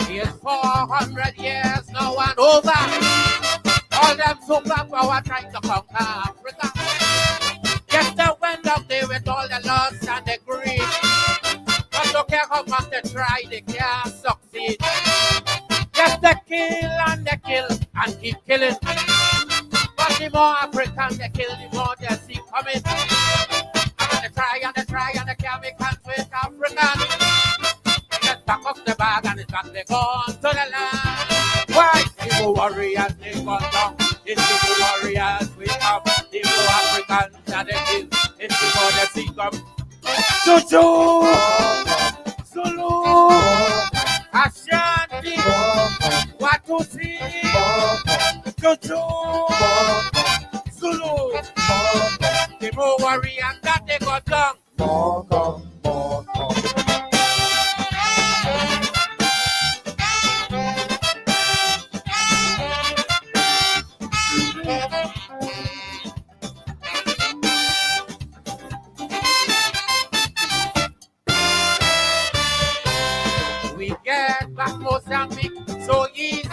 Here's 400 years now and over. All them superpower trying to conquer Africa. Yes, they went out there with all the lust and the greed. But look at how much they try, they can't succeed. Yes, they kill and keep killing. But the more Africans they kill, the more they see coming. And they try and they can't make hands with Africans. Just back up the bag and it's back they gone to the land. Why? Evil warriors they gone down. It's evil warriors we come. Evil Africans that they kill. It's before they see come. Chuchu! Zulu! Ashanti! Watusi! Chuchu! Zulu! The more warriors that they got down. We get back Mozambique so easy.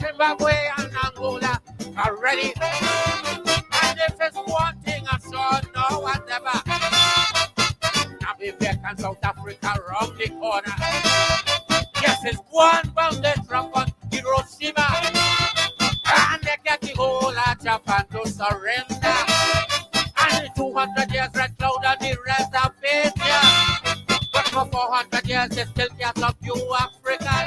Zimbabwe and Angola are ready. And if it's one thing I saw now and never. Namibia and South Africa around the corner. Yes, it's one bounded from on Hiroshima. And they get the whole of Japan to surrender. And the 200 years red cloud and the reservation. But for 400 years they still can't love you African.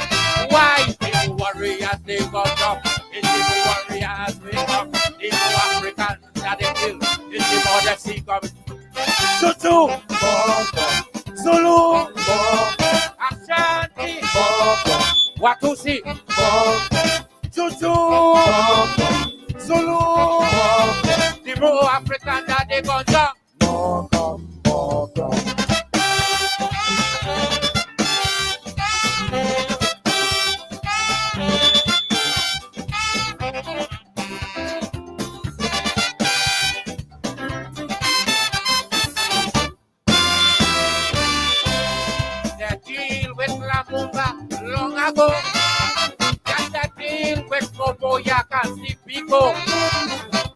Why? The warriors they got up. It's the warriors we come. The Africans that they kill. It's the more they see coming. Tutu! Zulu! Ashanti! Watusi! Tutu! Zulu! The more African that they got down. They deal with Lamumba long ago. Just they deal with Moboyak and Sipiko.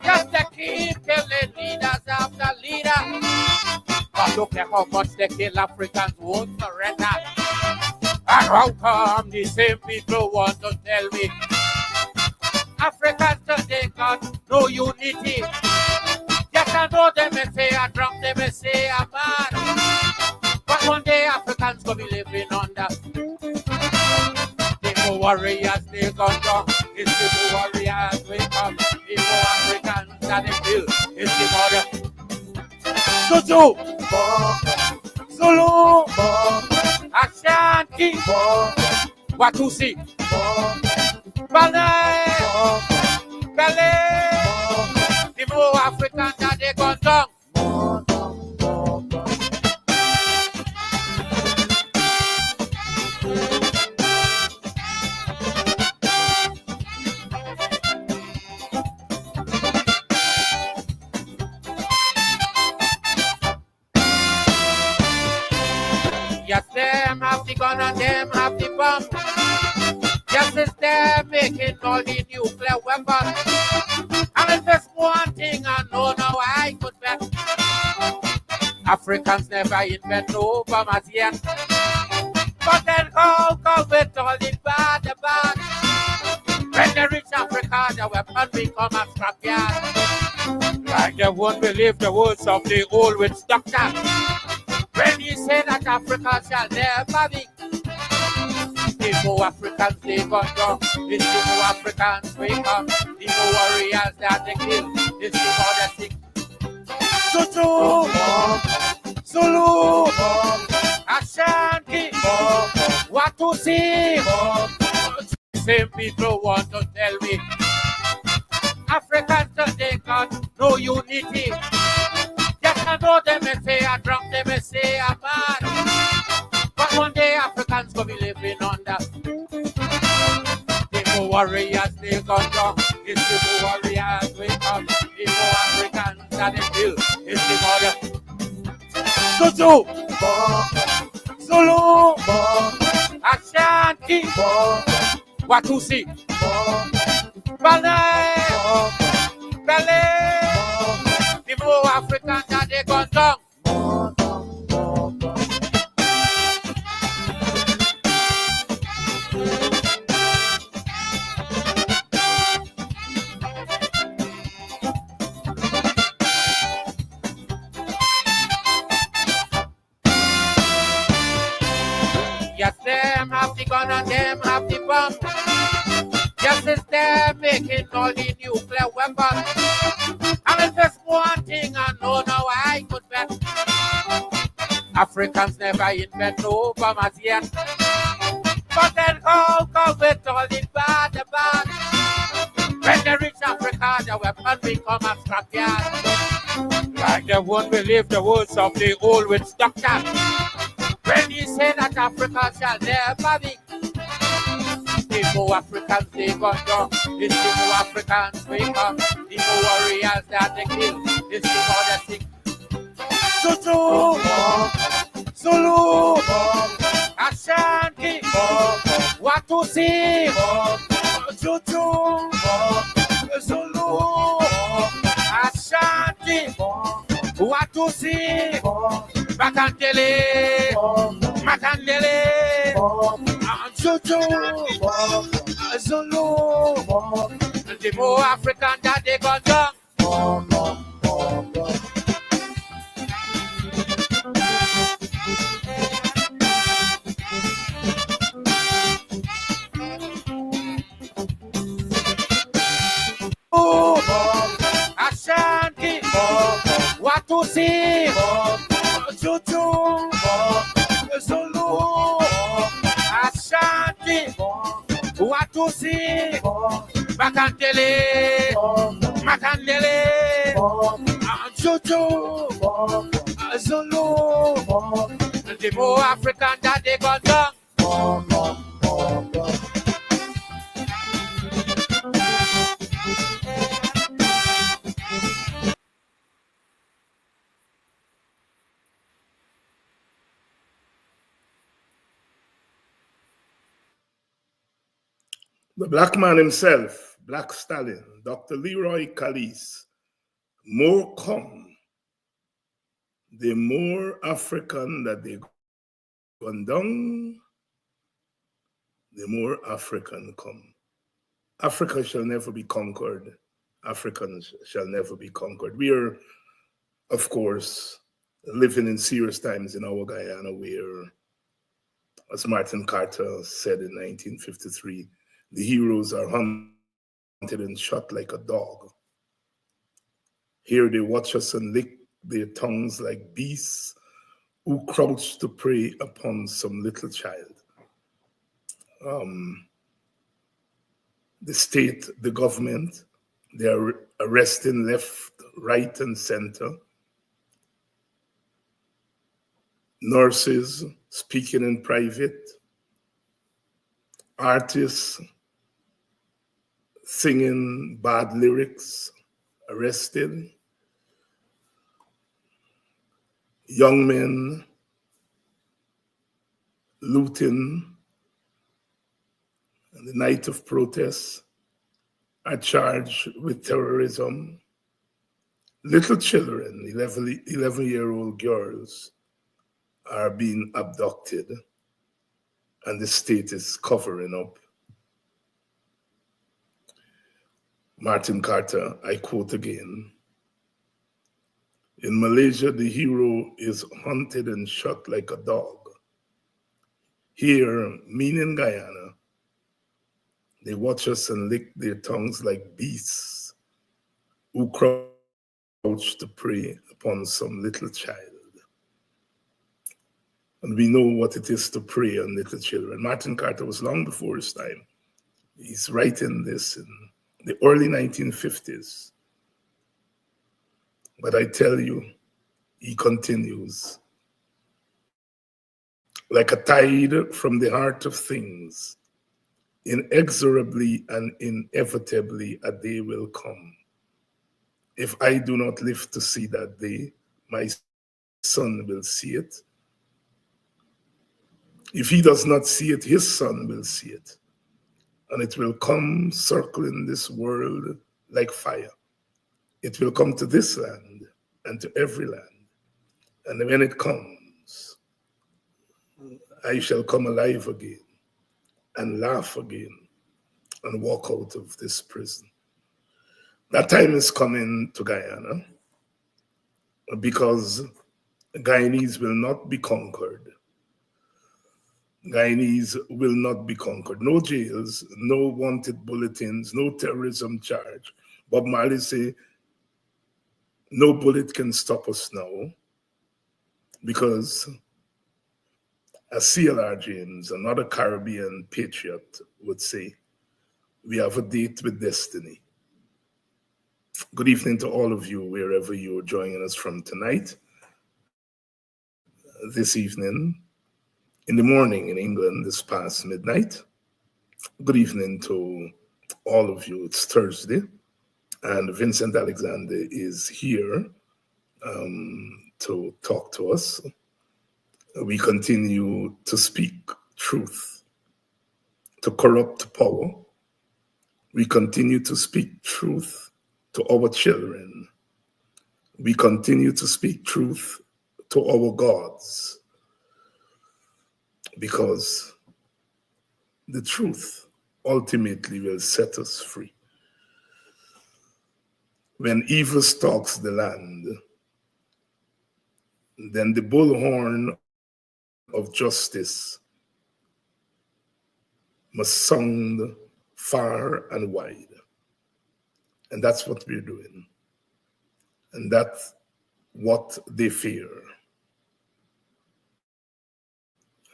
Just they keep killing leaders after leader. But look at how much they kill Africans won't surrender. And how come the same people want to tell me Africans today got no unity? Yes, I know they may say I'm drunk, they may say I'm mad. But one day Africans gonna be living under. The more warriors they gone down. It's the more warriors we come. The more Africans that they kill. It's the more Tutu! Zulu! Ashanti! Watusi! Balai! Balai! The more Africans that they gone down. Yes, them have the gun and them have the bomb. Yes, it's them making all the nuclear weapons. And if there's one thing I know now I could bet, Africans never invent no bombers yet. But then how come with all the bad? When they reach Africa, the weapon become a scrapyard. Like they won't believe the words of the old witch doctor. When he said that Africa shall never be. The more Africans they got down. It's the more Africans we come. The more warriors that they kill. It's the more they sick. Tutu! Zulu, Ashanti, what to see? Same people want to tell me Africans today got no unity. Yes, I know they may say I'm drunk, they may say I'm mad. But one day Africans gonna be living under. The more warriors they gone down. It's the more warriors we come. The more Africans that they kill. It's the more Zulu, Ashanti, Watusi, Balay, the more Africans that they gone down. Yes, them have the gun and them have the bomb. Yes, it's them making all the nuclear weapons. And if there's one thing I know now I could bet, Africans never invent no bombers yet. But then how come with all the bad? When they reach Africa, the weapon become a scrapyard. Like they won't believe the words of the old witch doctor. When he said that Africa shall never be. The more Africans they gone down, it's the more Africans we come. The more warriors that they kill, it's the more they sing. Zulu, Ashanti, Watusi, Zulu, Ashanti, Watusi, Makandele, Zulu, the more African that they got done. Ashanti, Watusi, Zulu, Ashanti, Watusi, Makandele, Zulu, the more African that they got done. The black man himself, Black Stallion, Dr. Leroy Calise, more come, the more African that they gone down, the more African come. Africa shall never be conquered. Africans shall never be conquered. We are, of course, living in serious times in our Guyana where, as Martin Carter said in 1953, the heroes are hunted and shot like a dog. Here they watch us and lick their tongues like beasts who crouch to prey upon some little child. The state, the government, they are arresting left, right, and center. Nurses speaking in private. Artists singing bad lyrics, arrested. Young men looting on the night of protests are charged with terrorism. Little children, 11-year-old girls, are being abducted, and the state is covering up. Martin Carter, I quote again, in Malaysia, the hero is hunted and shot like a dog. Here, meaning Guyana, they watch us and lick their tongues like beasts who crouch to prey upon some little child. And we know what it is to prey on little children. Martin Carter was long before his time. He's writing this in the early 1950s. But I tell you, he continues. Like a tide from the heart of things, inexorably and inevitably a day will come. If I do not live to see that day, my son will see it. If he does not see it, his son will see it. And it will come circling this world like fire. It will come to this land and to every land. And when it comes, I shall come alive again and laugh again and walk out of this prison. That time is coming to Guyana because Guyanese will not be conquered. Guyanese will not be conquered. No jails, no wanted bulletins, no terrorism charge. Bob Marley say, no bullet can stop us now because, as C.L.R. James, another Caribbean patriot, would say, we have a date with destiny. Good evening to all of you, wherever you're joining us from tonight, this evening, in the morning in England, this past midnight. Good evening to all of you. It's Thursday, and Vincent Alexander is here to talk to us. We continue to speak truth, to corrupt power. We continue to speak truth to our children. We continue to speak truth to our gods, because the truth ultimately will set us free. When evil stalks the land, then the bullhorn of justice must sound far and wide. And that's what we're doing. And that's what they fear.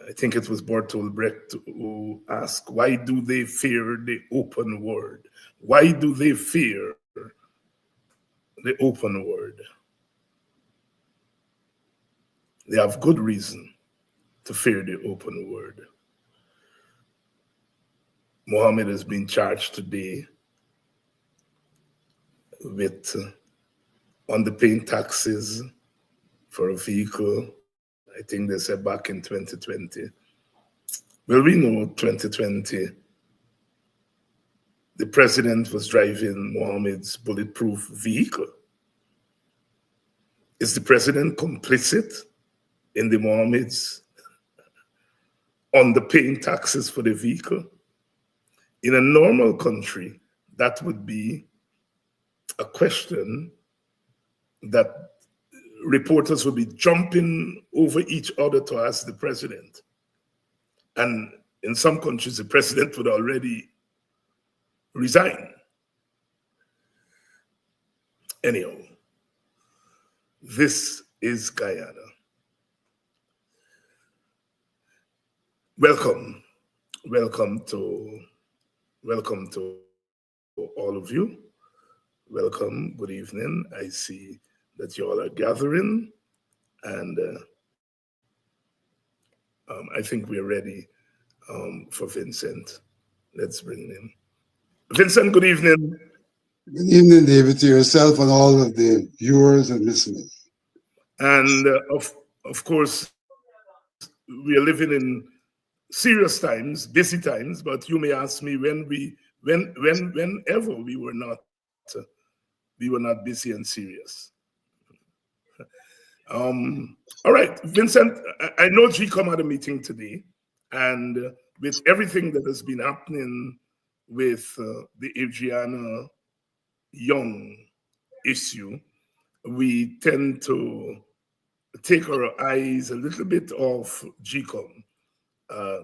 I think it was Bertolt Brecht who asked, why do they fear the open word? Why do they fear the open word? They have good reason to fear the open word. Mohammed has been charged today with underpaying taxes for a vehicle. I think they said back in 2020. Well, we know 2020, the president was driving Mohammed's bulletproof vehicle. Is the president complicit in the Mohammed's underpaying taxes for the vehicle? In a normal country, that would be a question that reporters would be jumping over each other to ask the president. And in some countries, the president would already resign. Anyhow, this is Guyana. Welcome to all of you. Welcome, good evening. I see that you all are gathering, and I think we're ready for Vincent. Let's bring him in. Vincent, good evening. Good evening, David, to yourself and all of the viewers and listeners. And of course, we are living in serious times, busy times, but you may ask me whenever we were not busy and serious. All right, Vincent, I know GCOM had a meeting today, and with everything that has been happening with the Adriana Young issue, we tend to take our eyes a little bit off GCOM.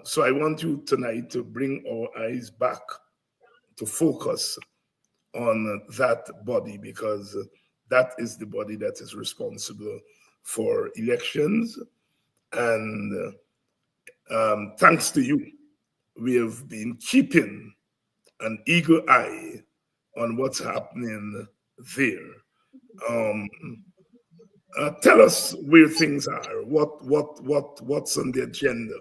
So I want you tonight to bring our eyes back to focus on that body, because that is the body that is responsible for elections And thanks to you, we have been keeping an eagle eye on what's happening there. Tell us where things are. What's on the agenda?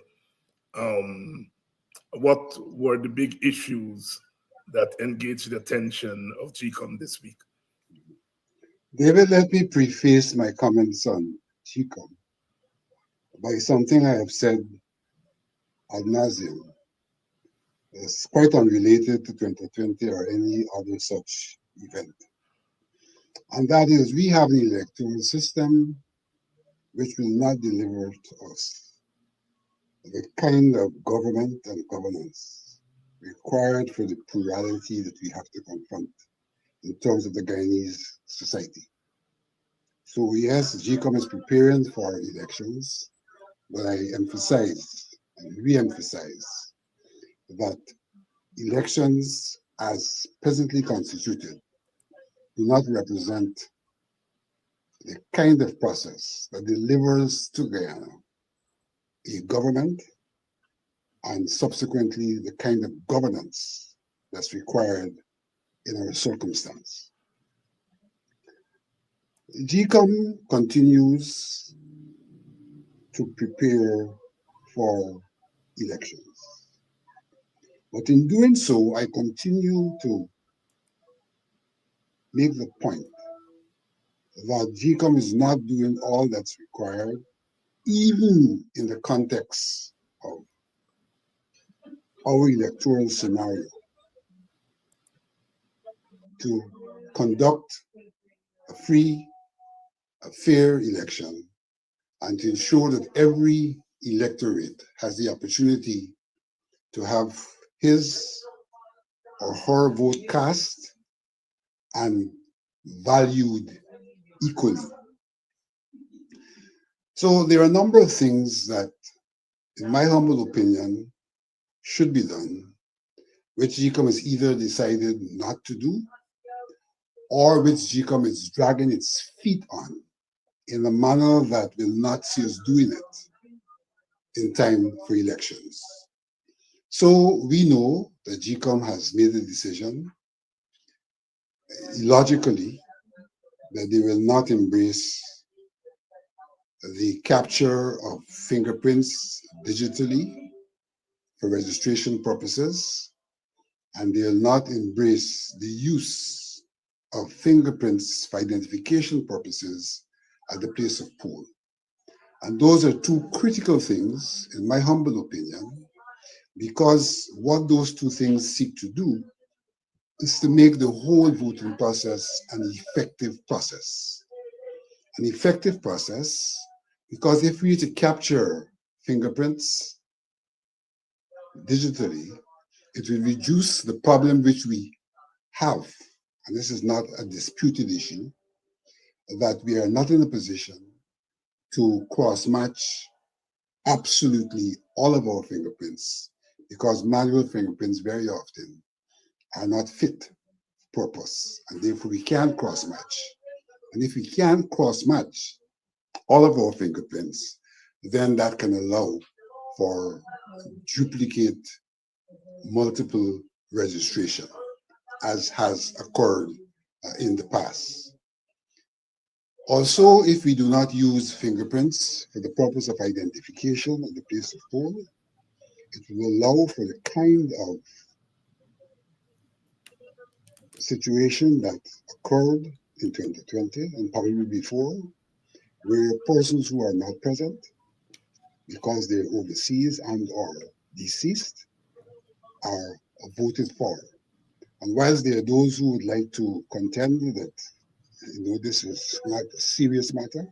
What were the big issues that engaged the attention of GCOM this week? David, let me preface my comments on GCOM by something I have said ad nauseum. It's quite unrelated to 2020 or any other such event. And that is, we have an electoral system which will not deliver to us the kind of government and governance required for the plurality that we have to confront in terms of the Guyanese society. So yes, GCOM is preparing for elections, but I emphasize and re-emphasize that elections as presently constituted do not represent the kind of process that delivers to Guyana a government and subsequently the kind of governance that's required in our circumstance. GCOM continues to prepare for elections. But in doing so, I continue to make the point that GCOM is not doing all that's required, even in the context of our electoral scenario, to conduct a free, a fair election and to ensure that every electorate has the opportunity to have his or her vote cast and valued equally. So there are a number of things that, in my humble opinion, should be done, which GCOM has either decided not to do or which GCOM is dragging its feet on in a manner that will not see us doing it in time for elections. So we know that GCOM has made a decision, logically, that they will not embrace the capture of fingerprints digitally for registration purposes, and they will not embrace the use of fingerprints for identification purposes at the place of poll. And those are two critical things, in my humble opinion, because what those two things seek to do is to make the whole voting process an effective process. An effective process, because if we were to capture fingerprints digitally, it will reduce the problem which we have, and this is not a disputed issue, that we are not in a position to cross-match absolutely all of our fingerprints, because manual fingerprints very often are not fit for purpose, and therefore we can't cross-match. And if we can't cross-match all of our fingerprints, then that can allow for duplicate multiple registration, as has occurred in the past. Also, if we do not use fingerprints for the purpose of identification at the place of poll, it will allow for the kind of situation that occurred in 2020 and probably before, where persons who are not present because they're overseas and or deceased are voted for. And whilst there are those who would like to contend that this is not a serious matter,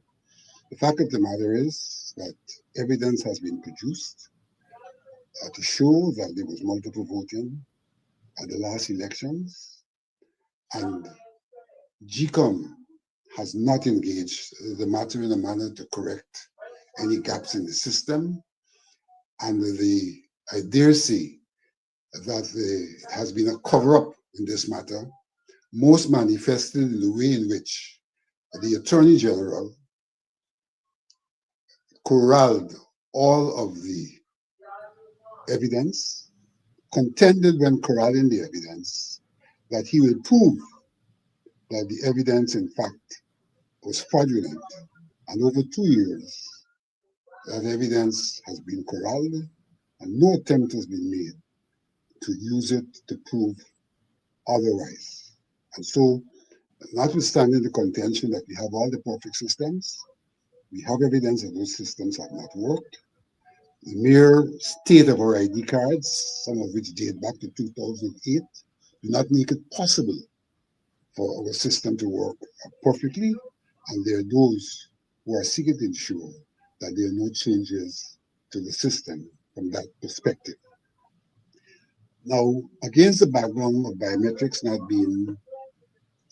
the fact of the matter is that evidence has been produced to show that there was multiple voting at the last elections, and GCOM has not engaged the matter in a manner to correct any gaps in the system, and I dare say that there has been a cover-up in this matter, most manifested in the way in which the Attorney General corralled all of the evidence, contended when corralling the evidence that he will prove that the evidence, in fact, was fraudulent. And over 2 years, that evidence has been corralled and no attempt has been made to use it to prove otherwise. And so, notwithstanding the contention that we have all the perfect systems, we have evidence that those systems have not worked. The mere state of our ID cards, some of which date back to 2008, do not make it possible for our system to work perfectly. And there are those who are seeking to ensure that there are no changes to the system from that perspective. Now, against the background of biometrics not being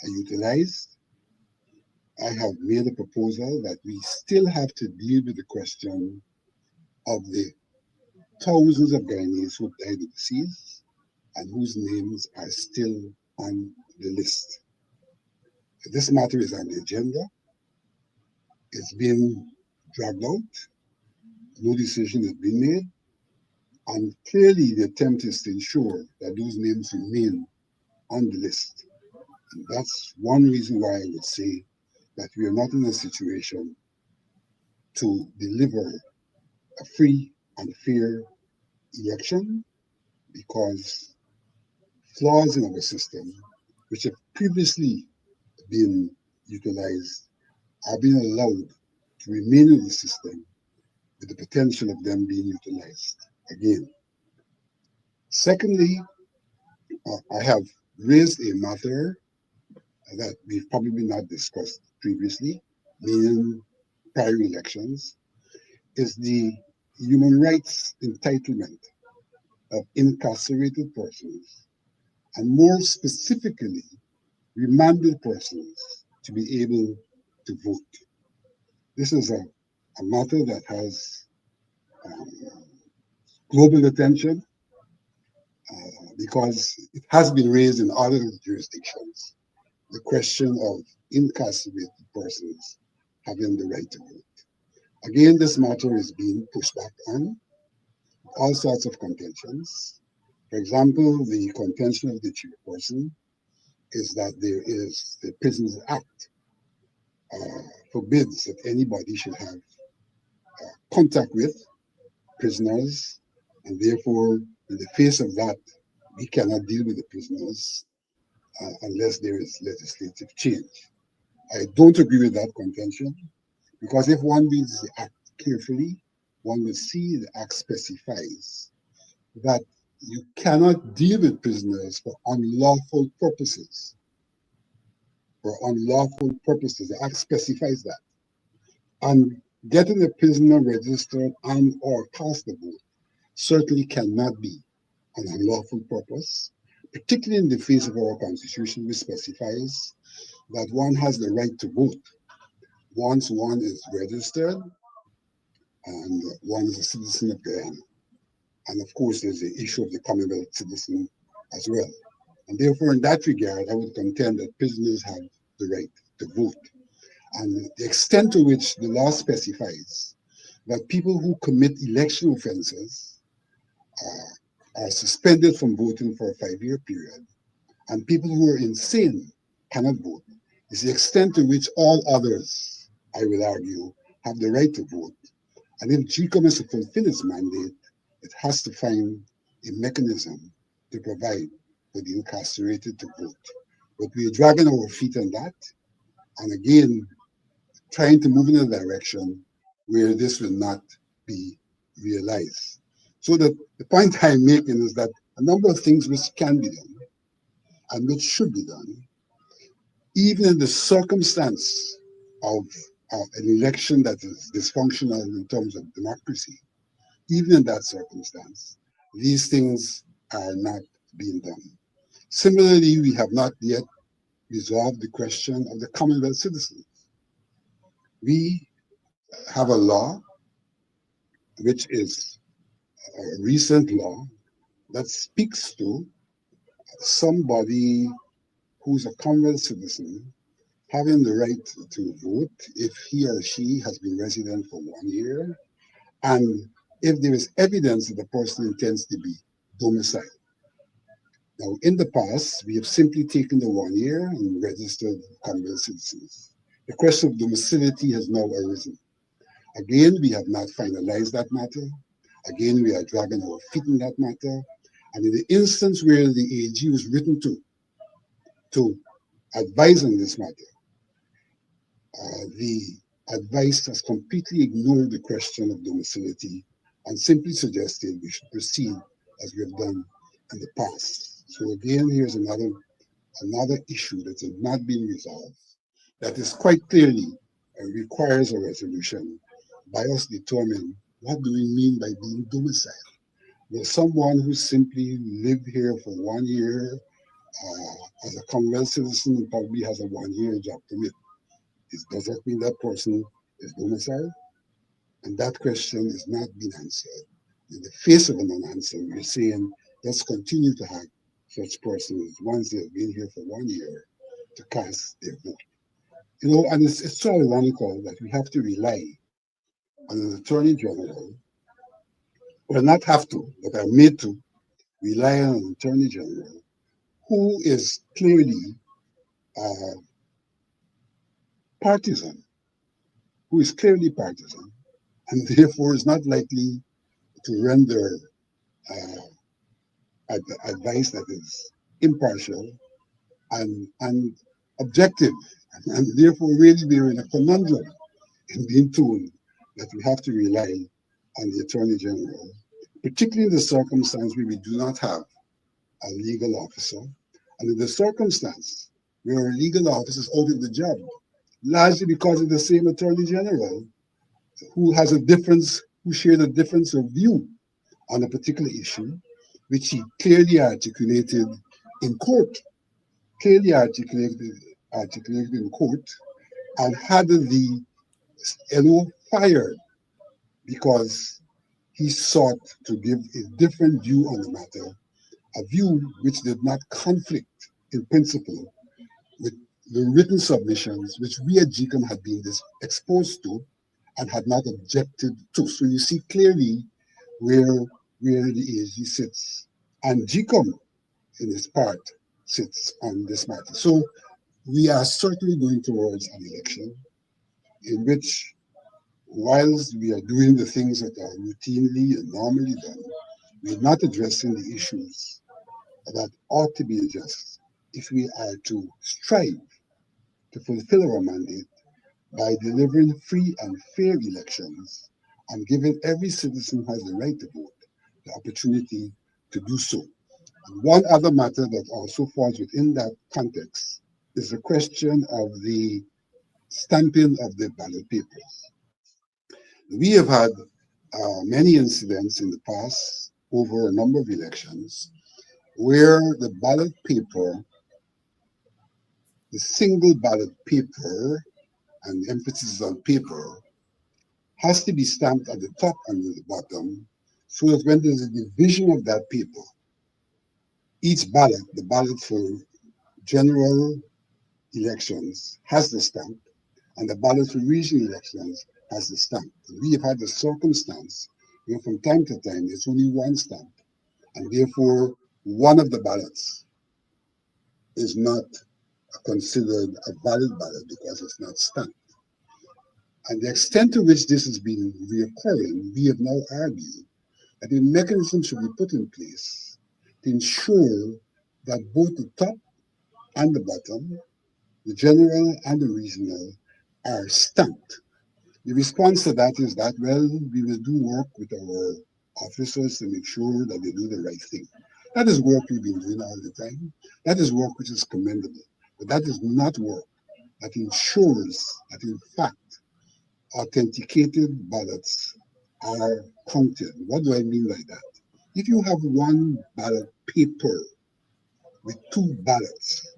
utilized, I have made a proposal that we still have to deal with the question of the thousands of Guyanese who died overseas and whose names are still on the list. This matter is on the agenda. It's been dragged out. No decision has been made. And clearly the attempt is to ensure that those names remain on the list. And that's one reason why I would say that we are not in a situation to deliver a free and fair election, because flaws in our system, which have previously been utilized, are being allowed to remain in the system with the potential of them being utilized again. Secondly, I have raised a matter that we've probably not discussed previously, meaning prior elections, is the human rights entitlement of incarcerated persons, and more specifically, remanded persons to be able to vote. This is a matter that has global attention because it has been raised in other jurisdictions, the question of incarcerated persons having the right to vote. Again, this matter is being pushed back on all sorts of contentions. For example, the contention of the chairperson is that there is the Prisons Act forbids that anybody should have contact with prisoners, and therefore, in the face of that, we cannot deal with the prisoners unless there is legislative change. I don't agree with that contention, because if one reads the Act carefully, one will see the Act specifies that you cannot deal with prisoners for unlawful purposes. For unlawful purposes, the Act specifies that. And getting a prisoner registered and or cast a vote certainly cannot be an unlawful purpose, particularly in the face of our Constitution, which specifies that one has the right to vote once one is registered and one is a citizen of Guyana. And of course, there's the issue of the Commonwealth citizen as well. And therefore, in that regard, I would contend that prisoners have the right to vote. And the extent to which the law specifies that people who commit election offenses are suspended from voting for a 5-year period, and people who are insane cannot vote, is the extent to which all others, I will argue, have the right to vote. And if GCOM is to fulfill its mandate, it has to find a mechanism to provide for the incarcerated to vote. But we are dragging our feet on that, and again, trying to move in a direction where this will not be realized. So that the point I'm making is that a number of things which can be done and which should be done, even in the circumstance of an election that is dysfunctional in terms of democracy, even in that circumstance, these things are not being done. Similarly, we have not yet resolved the question of the Commonwealth citizens. We have a law, which is a recent law, that speaks to somebody who's a Commonwealth citizen having the right to vote if he or she has been resident for 1 year and if there is evidence that the person intends to be domiciled. Now, in the past, we have simply taken the 1 year and registered Commonwealth citizens. The question of domicility has now arisen. Again, we have not finalized that matter. Again, we are dragging our feet in that matter. And in the instance where the AG was written to advise on this matter, the advice has completely ignored the question of domicility and simply suggested we should proceed as we have done in the past. So again, here's another issue that has not been resolved, that is quite clearly requires a resolution by us determining what do we mean by being domiciled. Will someone who simply lived here for 1 year as a Commonwealth citizen and probably has a 1 year job permit, does that mean that person is domiciled? And that question is not being answered. In the face of a non-answer, we're saying let's continue to have such persons once they've been here for 1 year to cast their vote. You know, and it's so ironical that we have to rely on an Attorney General, or not have to, but are made to rely on an Attorney General who is clearly partisan, and therefore is not likely to render advice that is impartial and objective. And therefore, really, we're in a conundrum in being told that we have to rely on the Attorney General, particularly in the circumstance where we do not have a legal officer, and in the circumstance where a legal officer is out of the job, largely because of the same Attorney General who shared a difference of view on a particular issue, which he clearly articulated in court, and had the LO fired because he sought to give a different view on the matter, a view which did not conflict in principle with the written submissions which we at GCOM had been exposed to and had not objected to. So you see clearly where the AG sits, and GCOM in its part sits on this matter. So we are certainly going towards an election in which, whilst we are doing the things that are routinely and normally done, we're not addressing the issues that ought to be addressed if we are to strive to fulfill our mandate by delivering free and fair elections and giving every citizen who has the right to vote the opportunity to do so. And one other matter that also falls within that context is the question of the stamping of the ballot papers. We have had many incidents in the past over a number of elections where the ballot paper, the single ballot paper, and emphasis on paper, has to be stamped at the top and at the bottom, so that when there's a division of that paper, each ballot, the ballot for general elections, has the stamp, and the ballot for regional elections has the stamp. And we have had the circumstance where from time to time there's only one stamp, and therefore one of the ballots is not considered a valid ballot because it's not stamped. And the extent to which this has been reoccurring, we have now argued that a mechanism should be put in place to ensure that both the top and the bottom, the general and the regional, are stamped. The response to that is that, well, we will do work with our officers to make sure that they do the right thing. That is work we've been doing all the time. That is work which is commendable. But that is not work that ensures that, in fact, authenticated ballots are counted. What do I mean by that? If you have one ballot paper with two ballots,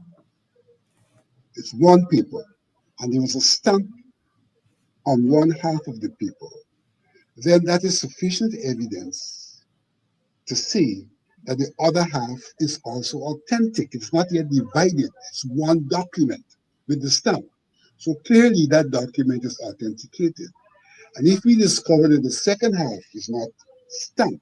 it's one paper, and there is a stamp on one half of the paper, then that is sufficient evidence to say that the other half is also authentic. It's not yet divided. It's one document with the stamp. So clearly that document is authenticated. And if we discover that the second half is not stamped,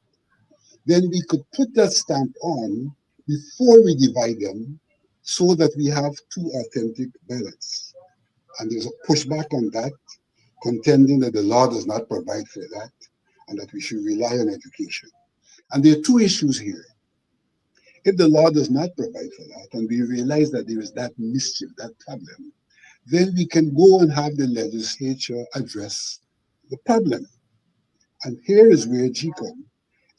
then we could put that stamp on before we divide them so that we have two authentic ballots. And there's a pushback on that, contending that the law does not provide for that and that we should rely on education. And there are two issues here. If the law does not provide for that, and we realize that there is that mischief, that problem, then we can go and have the legislature address the problem. And here is where GCOM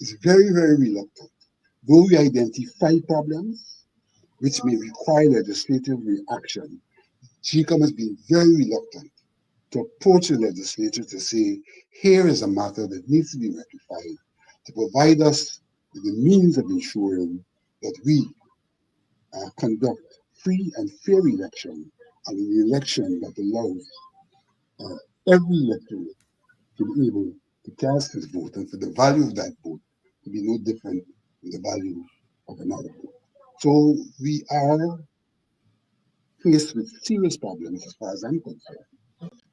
is very, very reluctant. Though we identify problems which may require legislative reaction, GCOM has been very reluctant to approach the legislature to say, here is a matter that needs to be rectified, to provide us with the means of ensuring that we conduct free and fair election, and an election that allows every electorate to be able to cast his vote, and for the value of that vote to be no different from the value of another vote. So we are faced with serious problems as far as I'm concerned.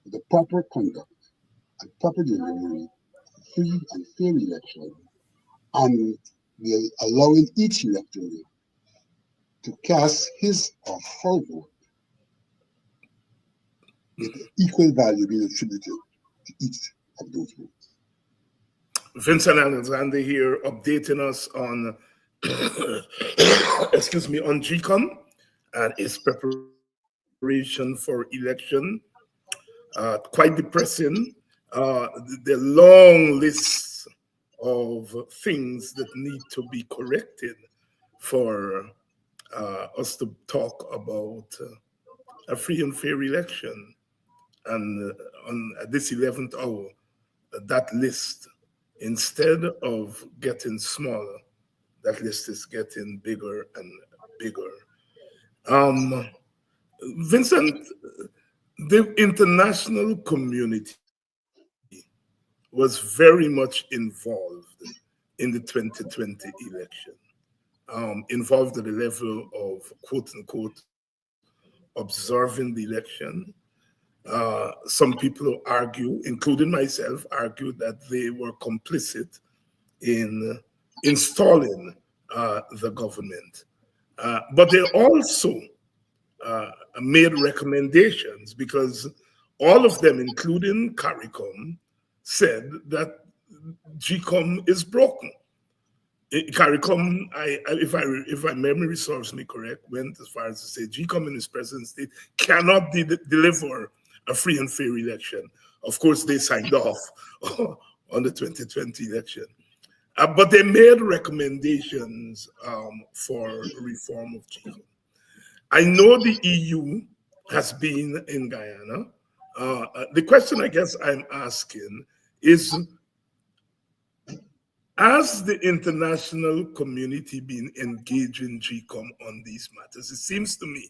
The proper conduct and proper delivery, free and fair election, and we are allowing each electorate to cast his or her vote with equal value being attributed to each of those votes. Vincent Alexander here updating us on, excuse me, on GCOM and its preparation for election. Quite depressing. The long list of things that need to be corrected for us to talk about a free and fair election. And on this 11th hour, that list, instead of getting smaller, that list is getting bigger and bigger. Vincent, the international community was very much involved in the 2020 election, involved at the level of quote unquote observing the election. Some people argue, including myself, argue that they were complicit in installing the government. But they also made recommendations, because all of them, including CARICOM, said that GCOM is broken. CARICOM, if my memory serves me correct, went as far as to say GCOM in its present state cannot deliver a free and fair election. Of course, they signed off on the 2020 election. But they made recommendations for reform of GCOM. I know the EU has been in Guyana. The question I guess I'm asking is, has the international community been engaging GCOM on these matters? It seems to me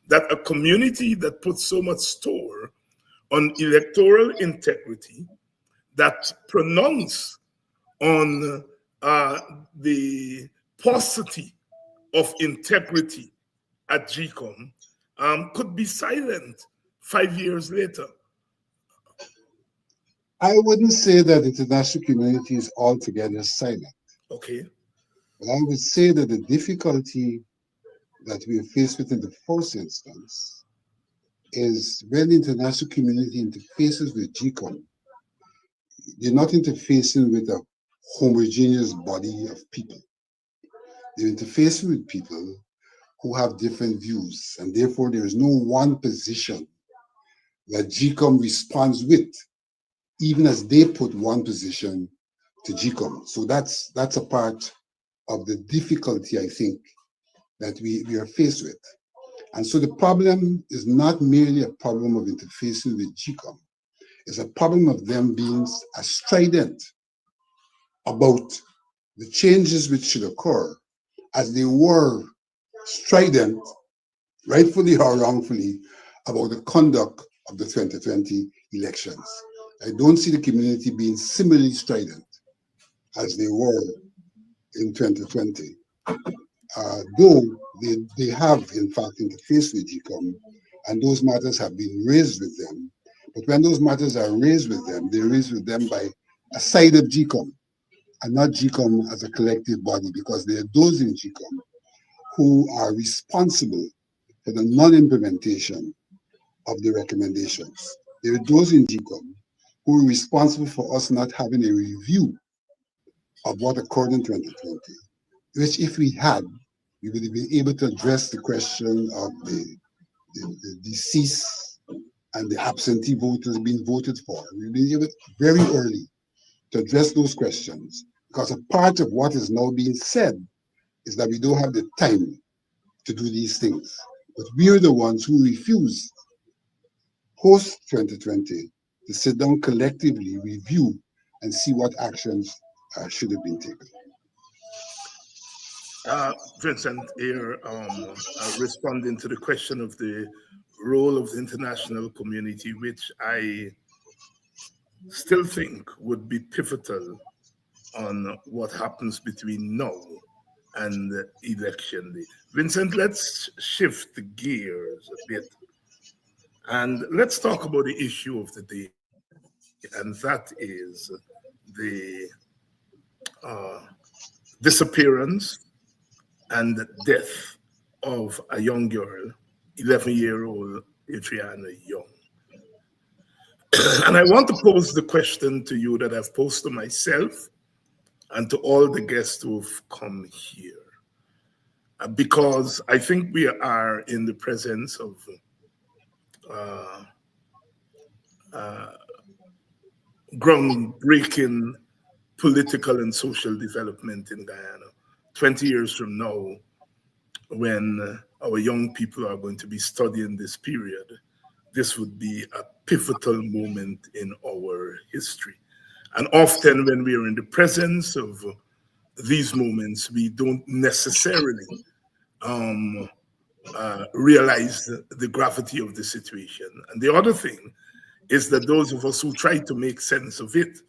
that a community that puts so much store on electoral integrity, that pronounce on the paucity of integrity at GCOM, could be silent 5 years later. I wouldn't say that the international community is altogether silent. Okay. But I would say that the difficulty that we are faced with in the first instance is when the international community interfaces with GCOM, they're not interfacing with a homogeneous body of people. They're interfacing with people who have different views, and therefore there is no one position that GCOM responds with, even as they put one position to GCOM. So that's a part of the difficulty, I think, that we are faced with. And so the problem is not merely a problem of interfacing with GCOM. It's a problem of them being strident about the changes which should occur, as they were strident, rightfully or wrongfully, about the conduct of the 2020 elections. I don't see the community being similarly strident as they were in 2020. Though they have, in fact, interfaced with GCOM, and those matters have been raised with them, But when those matters are raised with them, they're raised with them by a side of GCOM and not GCOM as a collective body, because there are those in GCOM who are responsible for the non-implementation of the recommendations. There are those in GCOM who are responsible for us not having a review of what occurred in 2020, which if we had, we would have been able to address the question of the deceased and the absentee voters being voted for. We've been able very early to address those questions, because a part of what is now being said is that we don't have the time to do these things. But we are the ones who refused post 2020 to sit down collectively, review, and see what actions should have been taken. Vincent, here responding to the question of the role of the international community, which I still think would be pivotal on what happens between now and election day. Vincent, let's shift the gears a bit and let's talk about the issue of the day, and that is the disappearance and death of a young girl, 11-year-old Adriana Young. And I want to pose the question to you that I've posed to myself and to all the guests who've come here, because I think we are in the presence of groundbreaking political and social development in Guyana. 20 years from now, when our young people are going to be studying this period, this would be a pivotal moment in our history. And often when we are in the presence of these moments, we don't necessarily realize the gravity of the situation. And the other thing is that those of us who try to make sense of it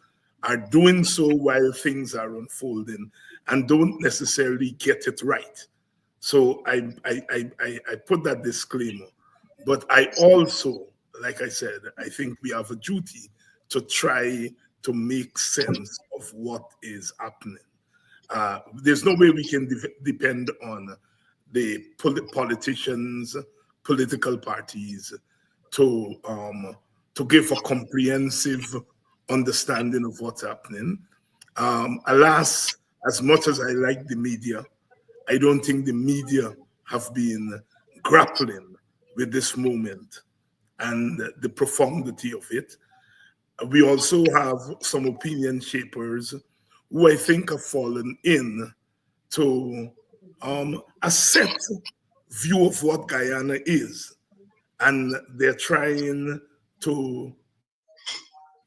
are doing so while things are unfolding and don't necessarily get it right. So I put that disclaimer. But I also, like I said, I think we have a duty to try to make sense of what is happening. There's no way we can depend on the politicians, political parties to give a comprehensive understanding of what's happening. Alas, as much as I like the media, I don't think the media have been grappling with this moment and the profundity of it. We also have some opinion shapers who I think have fallen in to a set view of what Guyana is. And they're trying to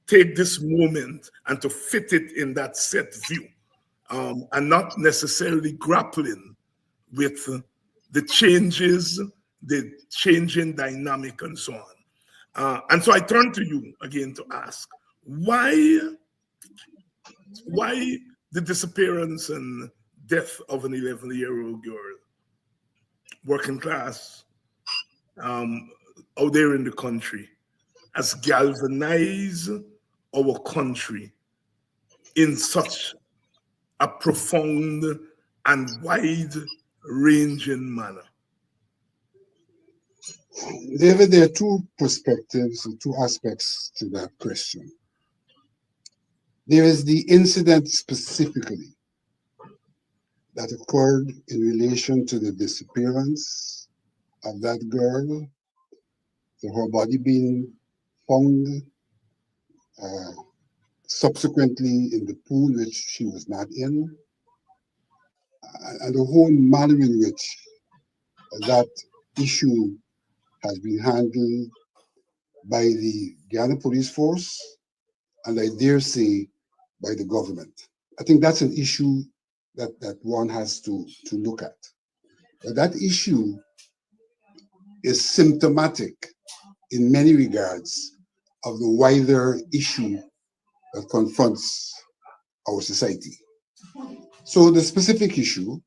take this moment and to fit it in that set view, and not necessarily grappling with the changes, the changing dynamic and so on. And so I turn to you again to ask, why the disappearance and death of an 11-year-old girl, working class, out there in the country, has galvanized our country in such a profound and wide-ranging manner? David, there are two perspectives, two aspects to that question. There is the incident specifically that occurred in relation to the disappearance of that girl, to her body being found subsequently in the pool which she was not in, and the whole manner in which that issue has been handled by the Guyana Police Force, and I dare say by the government. I think that's an issue that one has to look at. But that issue is symptomatic in many regards of the wider issue that confronts our society. So the specific issue,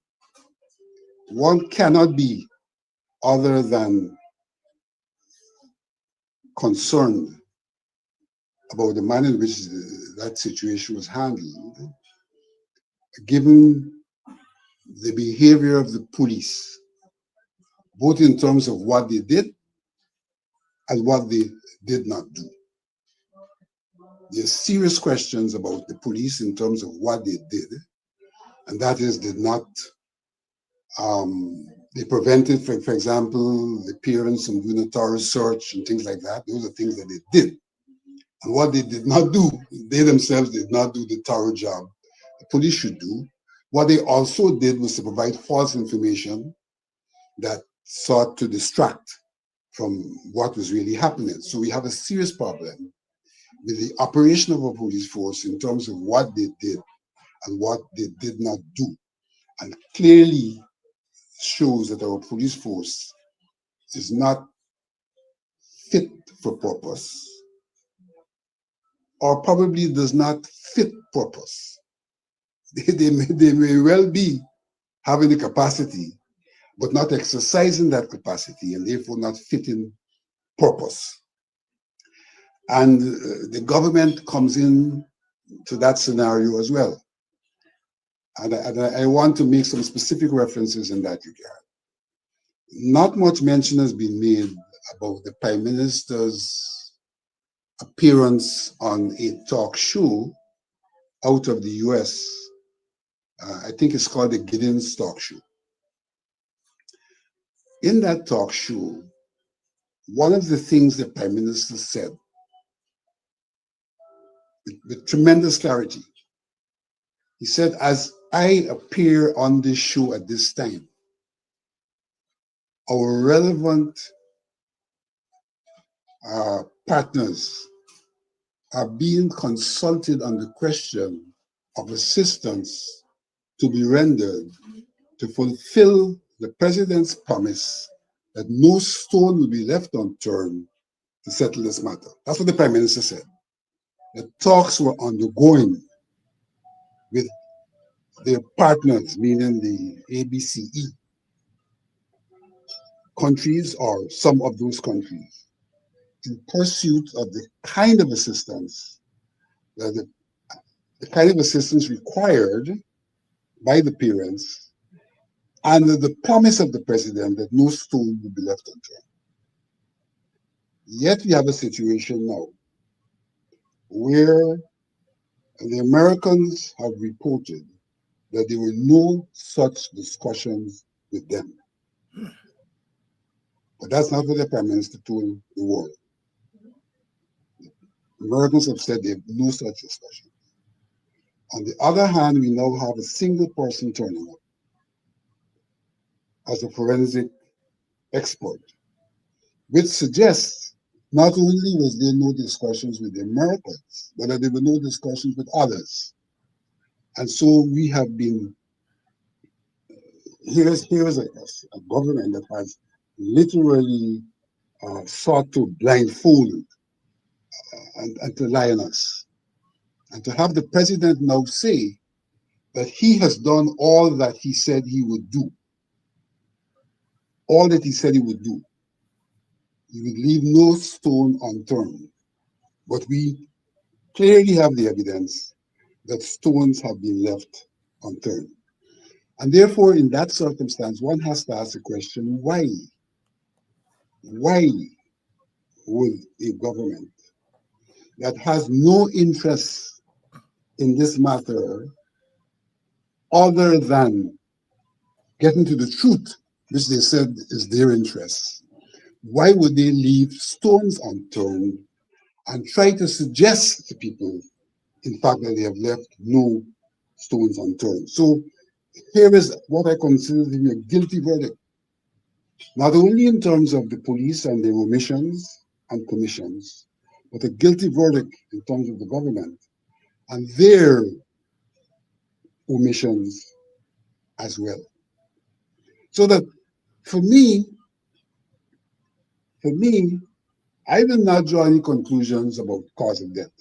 one cannot be other than concerned about the manner in which that situation was handled, given the behavior of the police, both in terms of what they did and what they did not do. There are serious questions about the police in terms of what they did, and that is, did not they prevented, for example, the parents from doing a thorough search and things like that. Those are things that they did. And what they did not do, they themselves did not do the thorough job the police should do. What they also did was to provide false information that sought to distract from what was really happening. So we have a serious problem with the operation of a police force in terms of what they did and what they did not do. And clearly shows that our police force is not fit for purpose, or probably does not fit purpose. They may well be having the capacity, but not exercising that capacity, and therefore not fitting purpose. And the government comes in to that scenario as well. And I want to make some specific references in that regard. Not much mention has been made about the Prime Minister's appearance on a talk show out of the US. I think it's called the Gideon's Talk Show. In that talk show, one of the things the Prime Minister said with tremendous clarity, he said, as I appear on this show at this time, our relevant partners are being consulted on the question of assistance to be rendered to fulfill the president's promise that no stone will be left unturned to settle this matter. That's what the Prime Minister said. The talks were undergoing with their partners, meaning the ABCE countries or some of those countries, in pursuit of the kind of assistance the kind of assistance required by the parents under the promise of the president that no stone will be left unturned. Yet we have a situation now where the Americans have reported that there were no such discussions with them. But that's not what the Prime Minister told the world. Americans have said they have no such discussion. On the other hand, we now have a single person turning up as a forensic expert, which suggests not only was there no discussions with the Americans, but that there were no discussions with others. And so we have been, here's a government that has literally sought to blindfold and to lie on us. And to have the president now say that he has done all that he said he would do, all that he said he would do, he would leave no stone unturned. But we clearly have the evidence that stones have been left unturned. And therefore, in that circumstance, one has to ask the question, why? Why would a government that has no interest in this matter other than getting to the truth, which they said is their interest, why would they leave stones unturned and try to suggest to people, in fact, that they have left no stones unturned? So here is what I consider to be a guilty verdict, not only in terms of the police and their omissions and commissions, but a guilty verdict in terms of the government and their omissions as well. So that for me, I will not draw any conclusions about cause of death.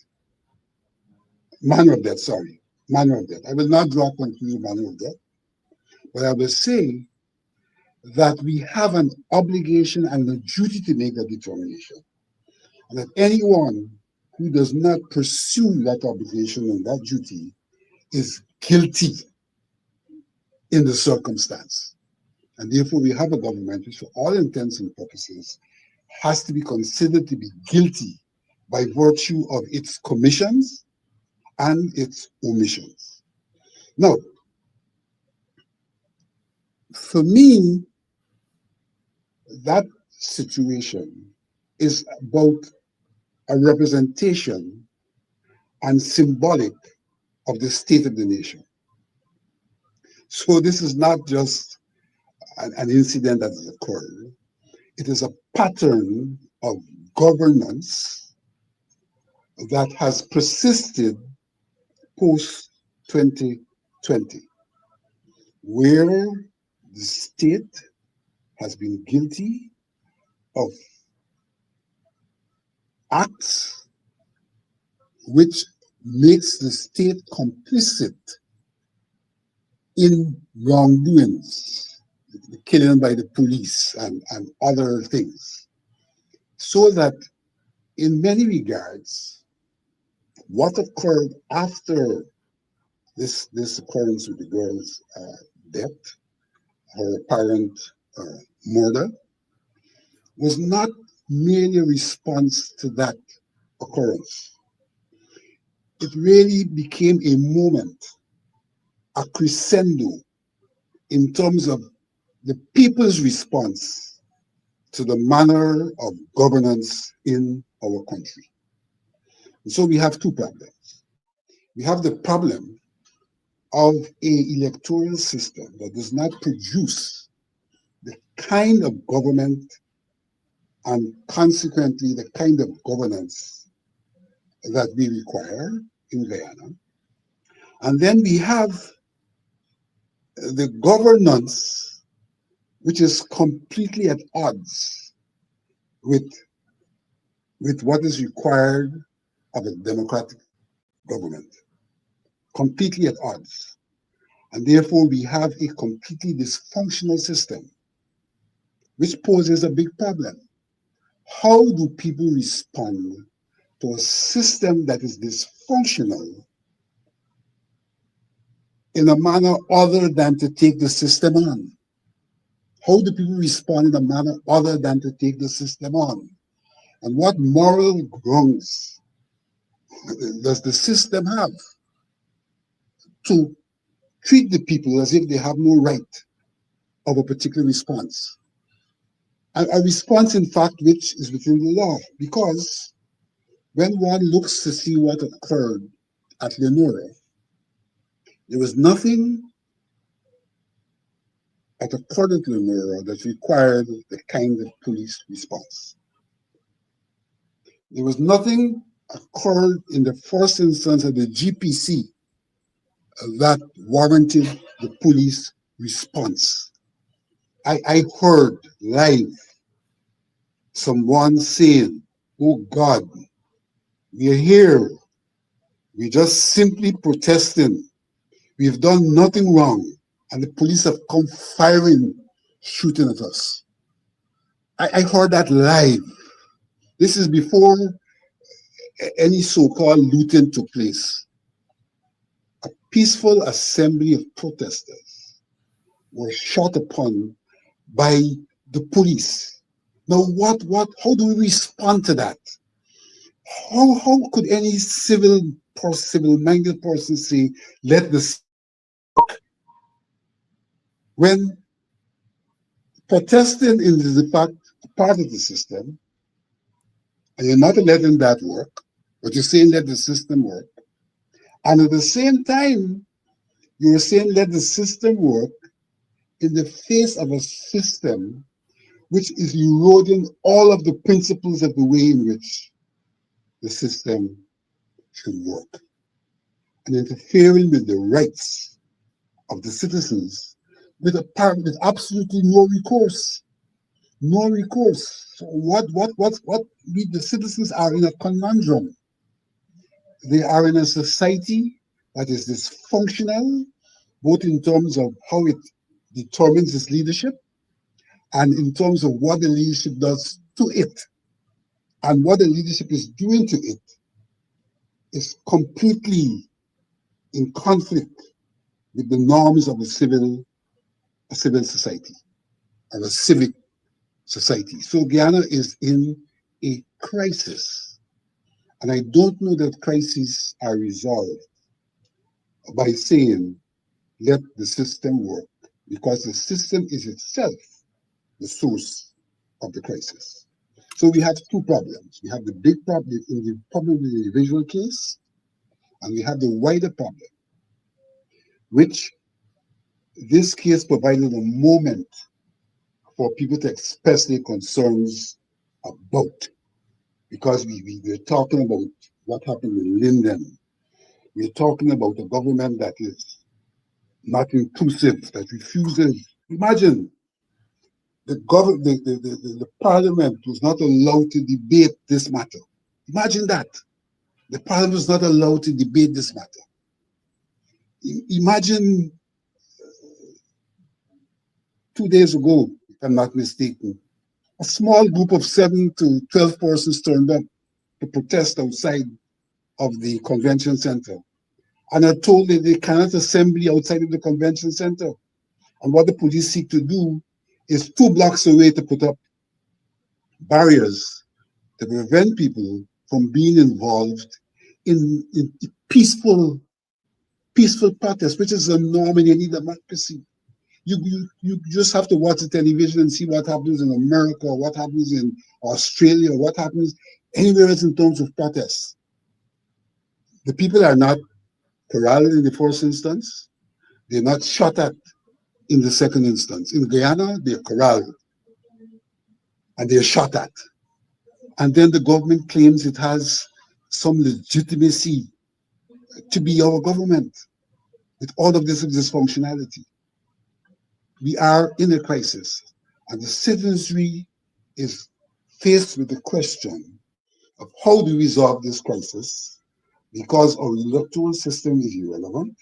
Manner of death. I will not draw conclusions about manner of death. But I will say that we have an obligation and a duty to make that determination. And that anyone who does not pursue that obligation and that duty is guilty in the circumstance. And therefore, we have a government which, for all intents and purposes, has to be considered to be guilty by virtue of its commissions and its omissions. Now, for me, that situation is about a representation and symbolic of the state of the nation. So this is not just an incident that has occurred. It is a pattern of governance that has persisted post 2020, where the state has been guilty of acts which makes the state complicit in wrongdoings, the killing by the police and other things. So that in many regards, what occurred after this occurrence with the girl's death, her apparent murder, was not merely a response to that occurrence. It really became a moment, a crescendo in terms of the people's response to the manner of governance in our country. And so we have two problems. We have the problem of an electoral system that does not produce the kind of government and consequently the kind of governance that we require in Guyana. And then we have the governance which is completely at odds with what is required of a democratic government. Completely at odds. And therefore we have a completely dysfunctional system, which poses a big problem. How do people respond to a system that is dysfunctional in a manner other than to take the system on? How do people respond in a manner other than to take the system on? And what moral grounds does the system have to treat the people as if they have no right of a particular response? A response, in fact, which is within the law, because when one looks to see what occurred at Lenora, there was nothing that occurred at Lenora that required the kind of police response. There was nothing occurred in the first instance of the GPC that warranted the police response. I heard live someone saying, "Oh God, we're here. We're just simply protesting. We've done nothing wrong. And the police have come firing, shooting at us." I heard that live. This is before any so-called looting took place. A peaceful assembly of protesters were shot upon by the police. Now how do we respond to that? How could any civil-minded person say, let this work? When protesting is in fact part of the system, and you're not letting that work, but you're saying let the system work. And at the same time, you're saying let the system work in the face of a system which is eroding all of the principles of the way in which the system should work, and interfering with the rights of the citizens with absolutely no recourse. No recourse. So the citizens are in a conundrum. They are in a society that is dysfunctional, both in terms of how it determines its leadership and in terms of what the leadership does to it. And what the leadership is doing to it is completely in conflict with the norms of a civil society, of a civic society. So Guyana is in a crisis. And I don't know that crises are resolved by saying, let the system work, because the system is itself the source of the crisis. So we have two problems. We have the big problem in the individual case, and we have the wider problem, which this case provided a moment for people to express their concerns about, because we're talking about what happened in Linden. We're talking about a government that is not inclusive, that refuses. Imagine the parliament was not allowed to debate this matter. Imagine that. The parliament was not allowed to debate this matter. Imagine 2 days ago, if I'm not mistaken, a small group of 7 to 12 persons turned up to protest outside of the convention center and are told that they cannot assemble outside of the convention center. And what the police seek to do is 2 blocks away to put up barriers to prevent people from being involved in peaceful protest, which is a norm in any democracy. You just have to watch the television and see what happens in America, or what happens in Australia, or what happens anywhere else in terms of protests. The people are not corralled in the first instance. They're not shot at in the second instance. In Guyana, they're corralled and they're shot at. And then the government claims it has some legitimacy to be our government with all of this dysfunctionality. We are in a crisis, and the citizenry is faced with the question of how do we resolve this crisis, because our electoral system is irrelevant,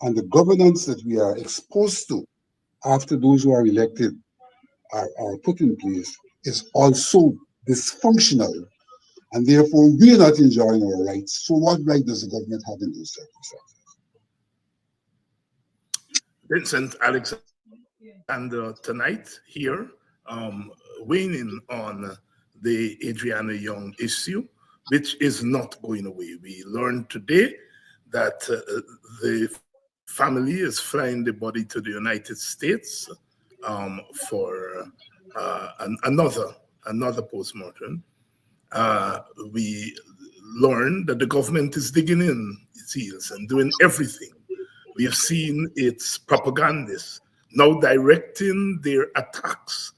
and the governance that we are exposed to after those who are elected are put in place is also dysfunctional, and therefore we're not enjoying our rights. So what right does the government have in those circumstances? Vincent Alexander tonight here, weighing in on the Adriana Young issue, which is not going away. We learned today that the family is flying the body to the United States for another postmortem. We learned that the government is digging in its heels and doing everything. We have seen its propagandists now directing their attacks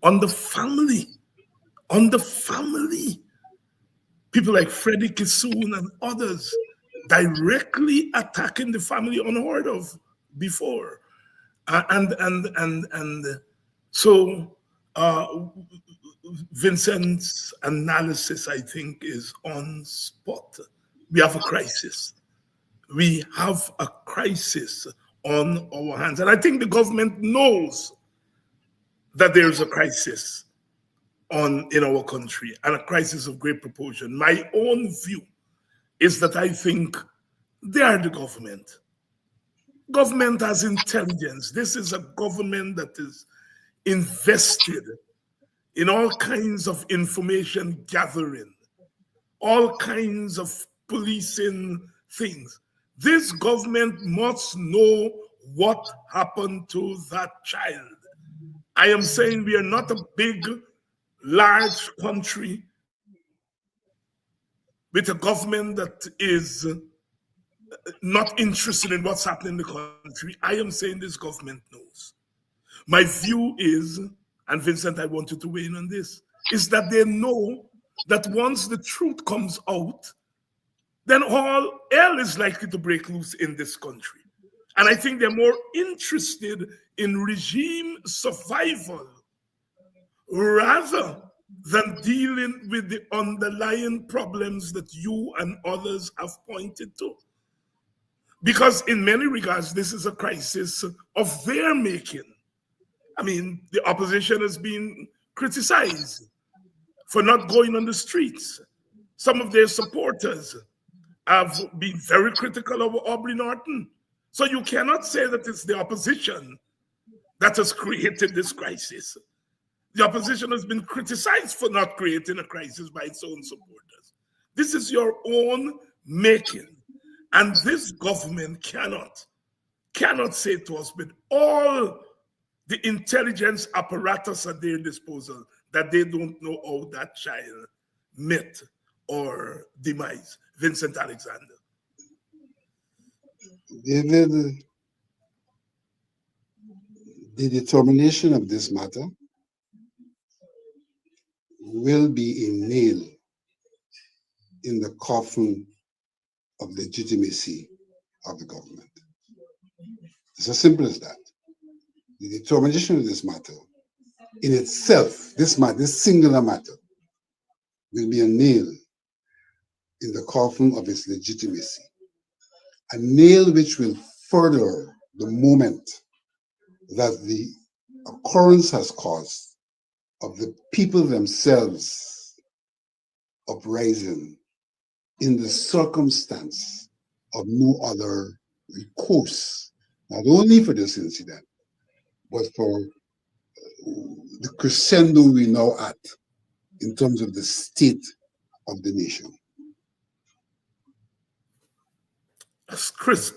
on the family. People like Freddie Kissoon and others directly attacking the family, unheard of before. So Vincent's analysis, I think, is on spot. We have a crisis. We have a crisis on our hands. And I think the government knows that there's a crisis in our country, and a crisis of great proportion. My own view is that I think they are the government. Government has intelligence. This is a government that is invested in all kinds of information gathering, all kinds of policing things. This government must know what happened to that child. I am saying we are not a big, large country with a government that is not interested in what's happening in the country. I am saying this government knows. My view is, and Vincent, I want you to weigh in on this, is that they know that once the truth comes out, then all hell is likely to break loose in this country. And I think they're more interested in regime survival rather than dealing with the underlying problems that you and others have pointed to. Because in many regards, this is a crisis of their making. I mean, the opposition has been criticized for not going on the streets. Some of their supporters have been very critical of Aubrey Norton. So you cannot say that it's the opposition that has created this crisis. The opposition has been criticized for not creating a crisis by its own supporters. This is your own making. And this government cannot say to us with all the intelligence apparatus at their disposal that they don't know how that child met or demise. Vincent Alexander. David, the determination of this matter will be a nail in the coffin of legitimacy of the government. It's as simple as that. The determination of this matter in itself, this singular matter, will be a nail in the coffin of its legitimacy. A nail which will further the moment that the occurrence has caused of the people themselves uprising in the circumstance of no other recourse, not only for this incident, but for the crescendo we now at in terms of the state of the nation. As crisp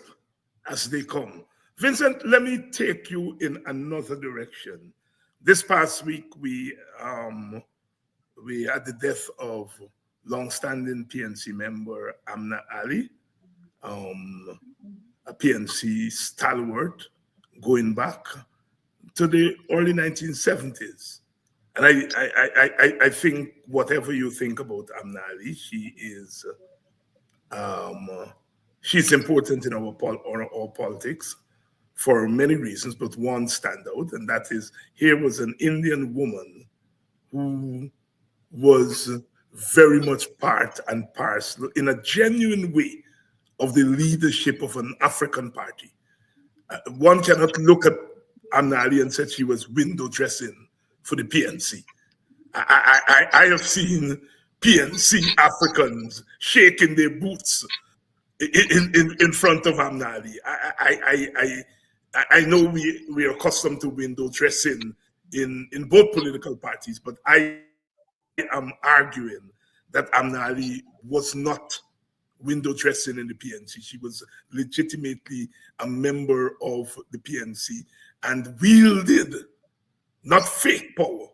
as they come. Vincent, let me take you in another direction. This past week, we had the death of long-standing PNC member Amna Ali, a PNC stalwart going back to the early 1970s. And I think whatever you think about Amna Ali, she's important in our politics for many reasons, but one standout, and that is here was an Indian woman who was very much part and parcel in a genuine way of the leadership of an African party. One cannot look at Amna Ali and say she was window dressing for the PNC. I have seen PNC Africans shaking their boots in front of Amna Ali. I know we are accustomed to window dressing in both political parties, but I am arguing that Amna Ali was not window dressing in the PNC. She was legitimately a member of the PNC and wielded, not fake power,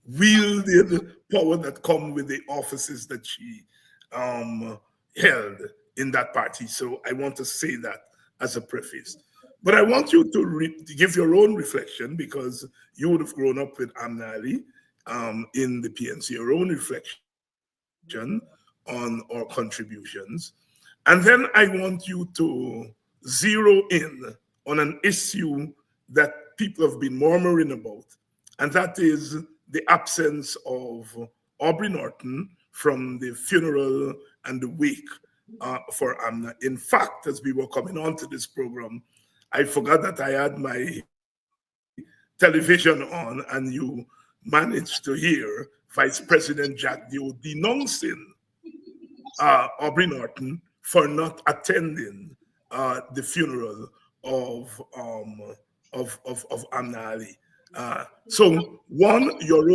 wielded power that come with the offices that she held in that party. So I want to say that as a preface. But I want you to give your own reflection, because you would have grown up with Amna Ali in the PNC, your own reflection on our contributions. And then I want you to zero in on an issue that people have been murmuring about, and that is the absence of Aubrey Norton from the funeral and the wake for Amna. In fact, as we were coming on to this program, I forgot that I had my television on, and you managed to hear Vice President Jack Dio denouncing Aubrey Norton for not attending the funeral of Amna Ali. So one, your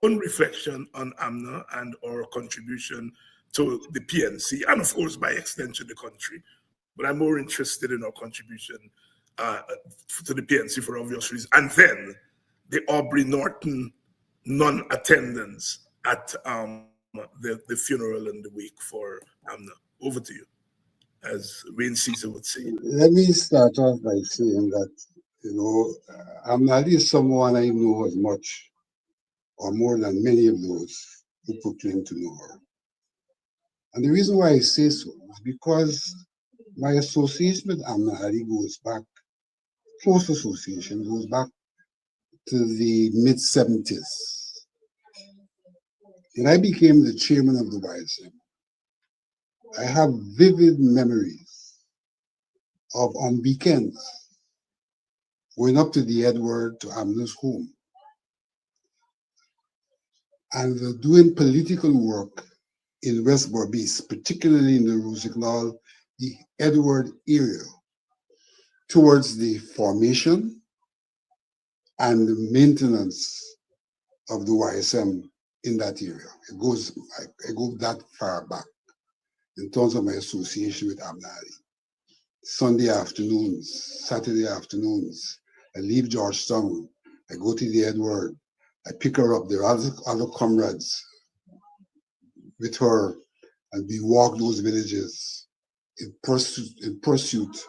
own reflection on Amna and our contribution to the PNC, and of course, by extension, the country. But I'm more interested in our contribution to the PNC for obvious reasons. And then the Aubrey Norton non-attendance at the funeral and the wake for Amna. Over to you, as Wayne Caesar would say. Let me start off by saying that, Amna Ali is someone I know as much or more than many of those who proclaim to know her. And the reason why I say so is because my association with Amna Ali goes back, close association, goes back to the mid-70s. And I became the chairman of the YSM. I have vivid memories of, on weekends, going up to the Edward, to Amna's home, and doing political work in West Berbice, particularly in the Rusignol, the Edward area, towards the formation and the maintenance of the YSM in that area. I go that far back in terms of my association with Abnali. Sunday afternoons, Saturday afternoons, I leave Georgetown, I go to the Edward, I pick her up, there are other comrades with her, and we walk those villages in pursuit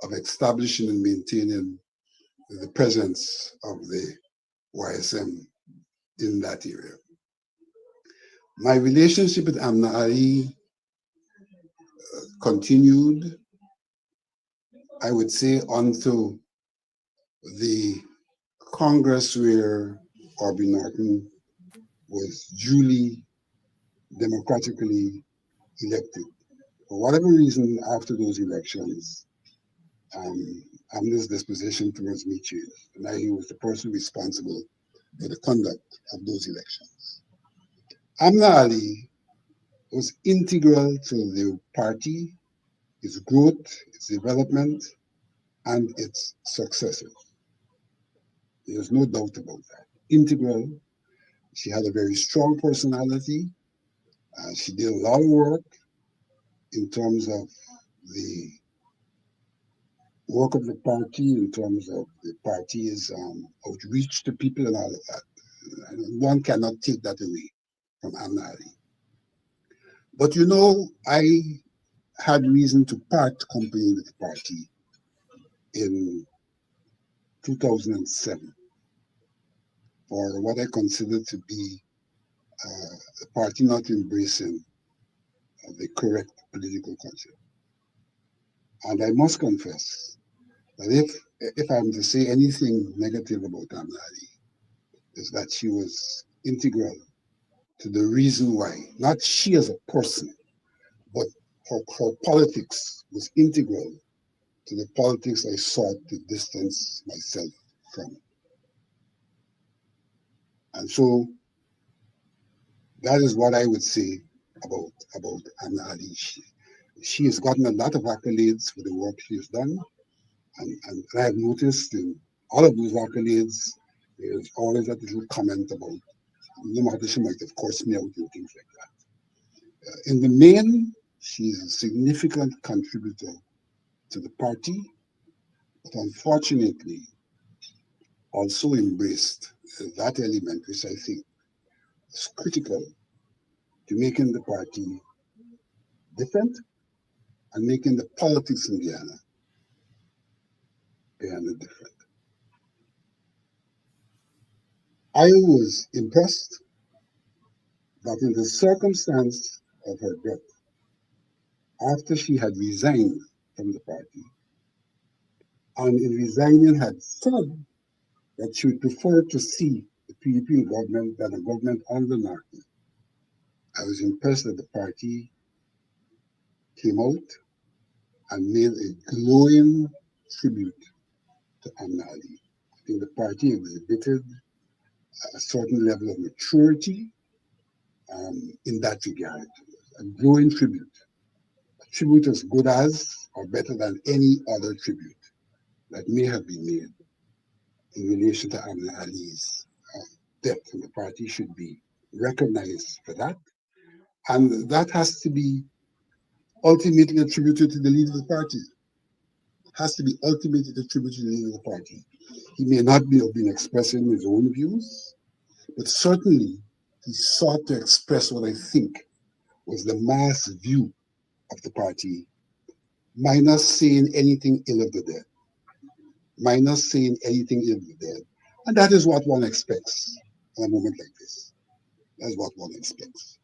of establishing and maintaining the presence of the YSM in that area. My relationship with Amna Ali continued, I would say, until the Congress where Aubrey Norton was duly democratically elected. For whatever reason, after those elections, Amna's disposition towards me changed, and he was the person responsible for the conduct of those elections. Amna Ali was integral to the party, its growth, its development, and its successes. There's no doubt about that. Integral. She had a very strong personality. She did a lot of work in terms of the work of the party, in terms of the party's outreach to people and all of that. One cannot take that away from Amna Ali. But you know, I had reason to part company with the party in 2007 for what I consider to be the party not embracing the correct political culture. And I must confess that if I'm to say anything negative about Amna Ali, is that she was integral to the reason why, not she as a person, but her politics was integral to the politics I sought to distance myself from. And so that is what I would say about Amna Ali. She has gotten a lot of accolades for the work she has done. And I have noticed in all of those accolades, there's always that little comment about, no matter she might have cursed me out and things like that. In the main, she's a significant contributor to the party, but unfortunately also embraced that element which I think is critical to making the party different and making the politics in Guyana different. I was impressed that in the circumstance of her death, after she had resigned from the party, and in resigning had said that she would prefer to see the PDP government than a government under Narkin. I was impressed that the party came out and made a glowing tribute to Amna Ali. I think the party exhibited a certain level of maturity in that regard, a glowing tribute. A tribute as good as or better than any other tribute that may have been made in relation to Amna Ali's death, and the party should be recognized for that. And that has to be ultimately attributed to the leader of the party. It has to be ultimately attributed to the leader of the party. He may not have been expressing his own views, but certainly he sought to express what I think was the mass view of the party, minus saying anything ill of the dead. Minus saying anything ill of the dead. And that is what one expects in a moment like this. That's what one expects.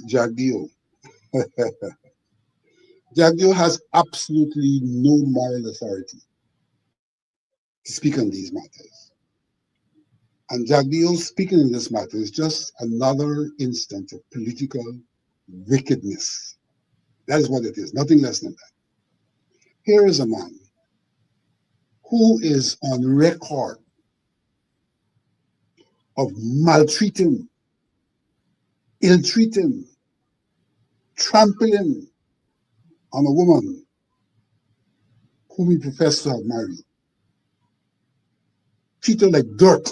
Jagdeo. Jagdeo has absolutely no moral authority to speak on these matters. And Jagdeo speaking in this matter is just another instance of political wickedness. That is what it is, nothing less than that. Here is a man who is on record of maltreating ill-treating, trampling on a woman whom he professed to have married. Treat her like dirt.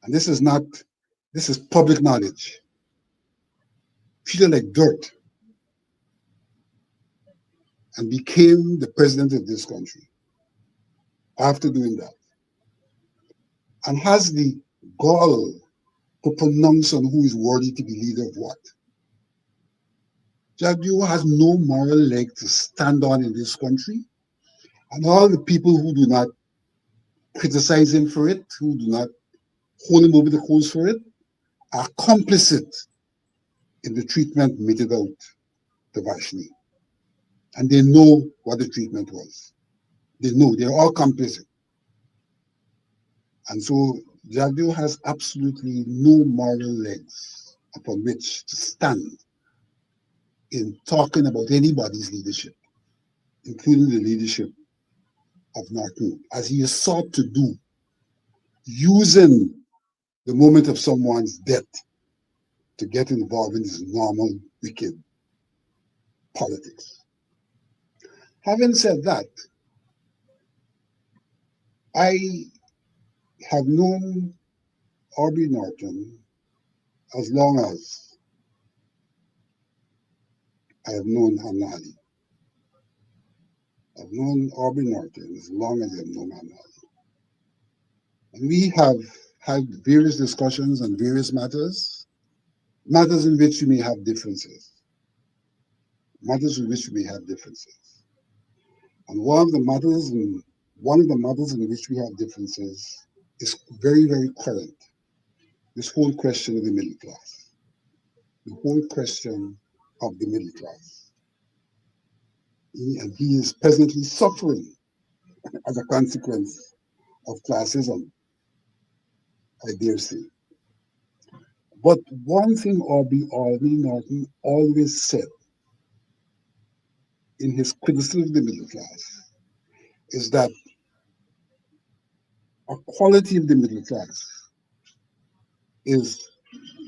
And this is public knowledge. Treat her like dirt. And became the president of this country after doing that. And has the gall to pronounce on who is worthy to be leader of what. Jagdeo has no moral leg to stand on in this country. And all the people who do not criticize him for it, who do not hold him over the coals for it, are complicit in the treatment meted out to Vashni. And they know what the treatment was. They know, they're all complicit. And so Jagdeo has absolutely no moral legs upon which to stand in talking about anybody's leadership, including the leadership of Norton, as he is sought to do, using the moment of someone's death to get involved in his normal, wicked politics. Having said that, I have known Aubrey Norton as long as I have known Hannah Ali. I've known Aubrey Norton as long as I've known Hannah Ali. And we have had various discussions on various matters in which we may have differences. And one of the matters in which we have differences is very, very current. This whole question of the middle class. The whole question of the middle class. And he is presently suffering as a consequence of classism, I dare say. But one thing Aubrey Norton always said in his criticism of the middle class is that a quality of the middle class is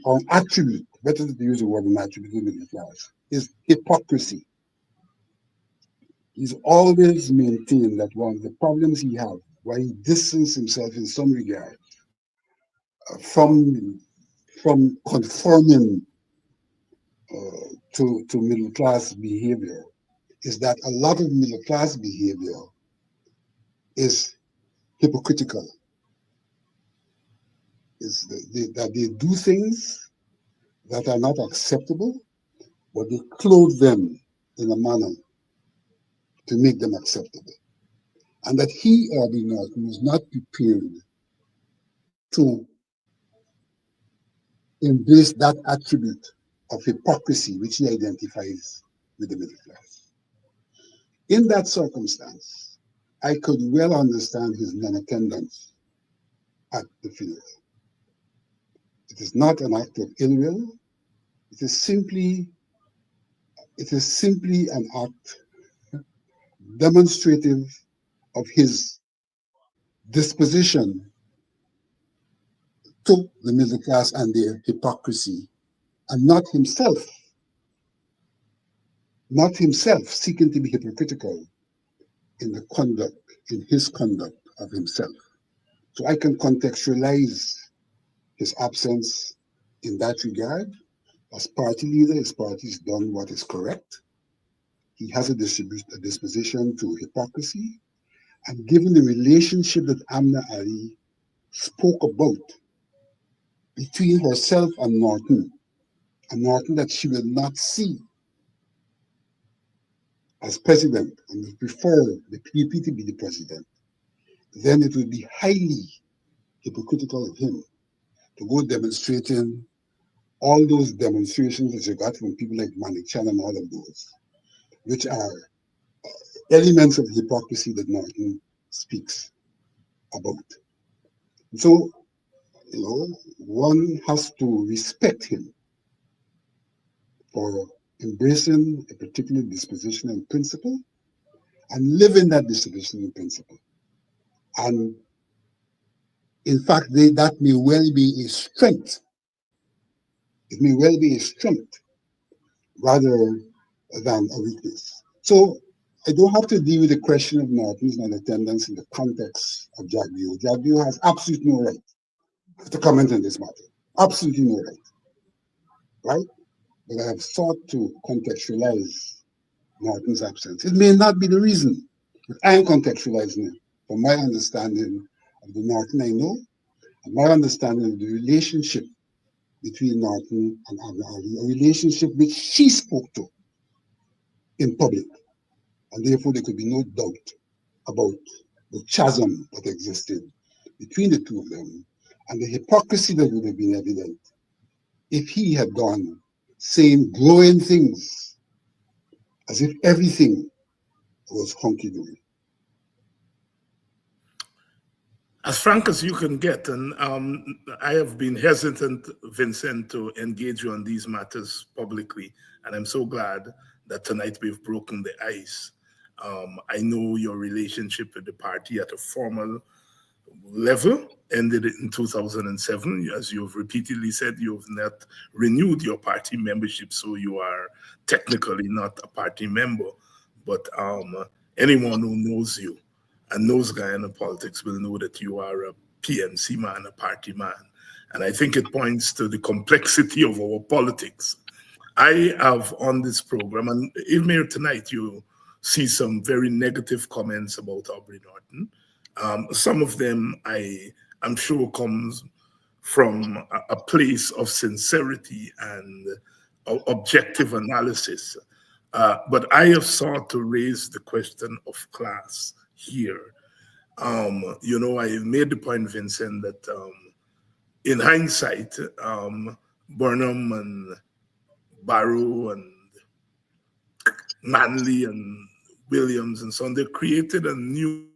an attribute, better to use the word an attribute of the middle class, is hypocrisy. He's always maintained that one of the problems he has, why he distances himself in some regard from conforming to middle class behavior, is that a lot of middle class behavior is hypocritical. Is that they do things that are not acceptable, but they clothe them in a manner to make them acceptable. And that he, Aubrey Norton, was not prepared to embrace that attribute of hypocrisy which he identifies with the middle class. In that circumstance, I could well understand his non-attendance at the funeral. It is not an act of ill will. It is simply an act demonstrative of his disposition to the middle class and their hypocrisy, and not himself seeking to be hypocritical in his conduct of himself. So I can contextualize his absence in that regard. As party leader, his party has done what is correct. He has a disposition to hypocrisy. And given the relationship that Amna Ali spoke about between herself and Norton that she will not see as president and would prefer the PDP to be the president, then it would be highly hypocritical of him to go demonstrating all those demonstrations that you got from people like Malik Chan and all of those, which are elements of hypocrisy that Norton speaks about. So, one has to respect him for embracing a particular disposition and principle and living that disposition and principle. And in fact, that may well be a strength It may well be a strength rather than a weakness. So I don't have to deal with the question of Norton's non-attendance in the context of Jagdeo. Jagdeo has absolutely no right to comment on this matter. Absolutely no right. Right? But I have sought to contextualize Norton's absence. It may not be the reason, but I am contextualizing it from my understanding of the Norton I know, and my understanding of the relationship between Norton and Abner, a relationship which she spoke to in public, and therefore there could be no doubt about the chasm that existed between the two of them and the hypocrisy that would have been evident if he had gone saying glowing things as if everything was hunky-dory. As frank as you can get, and I have been hesitant, Vincent, to engage you on these matters publicly, and I'm so glad that tonight we've broken the ice. I know your relationship with the party at a formal level ended in 2007. As you've repeatedly said, you've not renewed your party membership, so you are technically not a party member. But anyone who knows you and knows Guyana politics will know that you are a PNC man, a party man. And I think it points to the complexity of our politics. I have on this program, and even here tonight, you see some very negative comments about Aubrey Norton. Some of them I'm sure comes from a place of sincerity and objective analysis. But I have sought to raise the question of class here. I made the point, Vincent, that in hindsight, Burnham and Barrow and Manley and Williams and so on, they created a new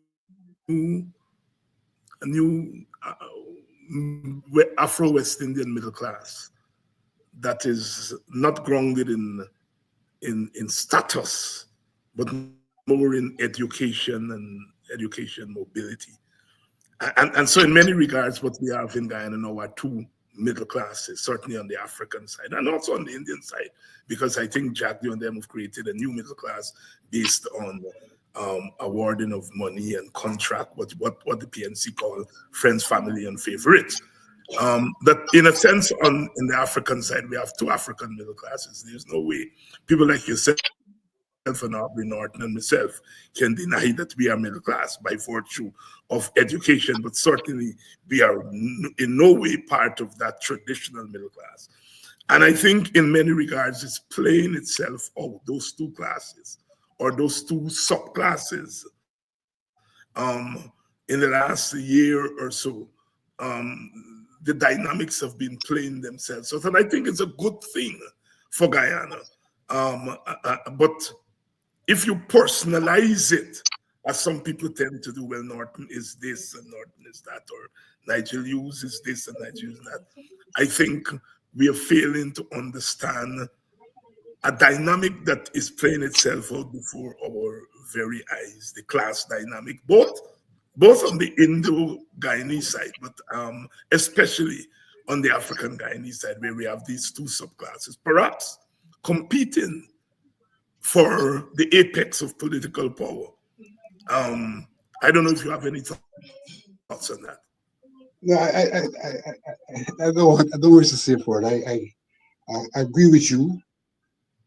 Afro-West Indian middle class that is not grounded in status, but more in education and education mobility. And so in many regards, what we have in Guyana now are two middle classes, certainly on the African side and also on the Indian side, because I think Jagdeo and them have created a new middle class based on awarding of money and contract, what the PNC call friends, family, and favorites. That in a sense, in the African side, we have two African middle classes. There's no way people like yourself and Aubrey Norton and myself can deny that we are middle class by virtue of education, but certainly we are in no way part of that traditional middle class. And I think in many regards, it's playing itself out, those two classes or those two subclasses in the last year or so. The dynamics have been playing themselves out, and I think it's a good thing for Guyana. But if you personalize it, as some people tend to do, well, Norton is this and Norton is that, or Nigel Hughes is this and Nigel is that, I think we are failing to understand a dynamic that is playing itself out before our very eyes, the class dynamic, both on the Indo-Guyanese side, but especially on the African Guyanese side, where we have these two subclasses, perhaps competing for the apex of political power. I don't know if you have any thoughts on that. No, I don't wish to say for it. I agree with you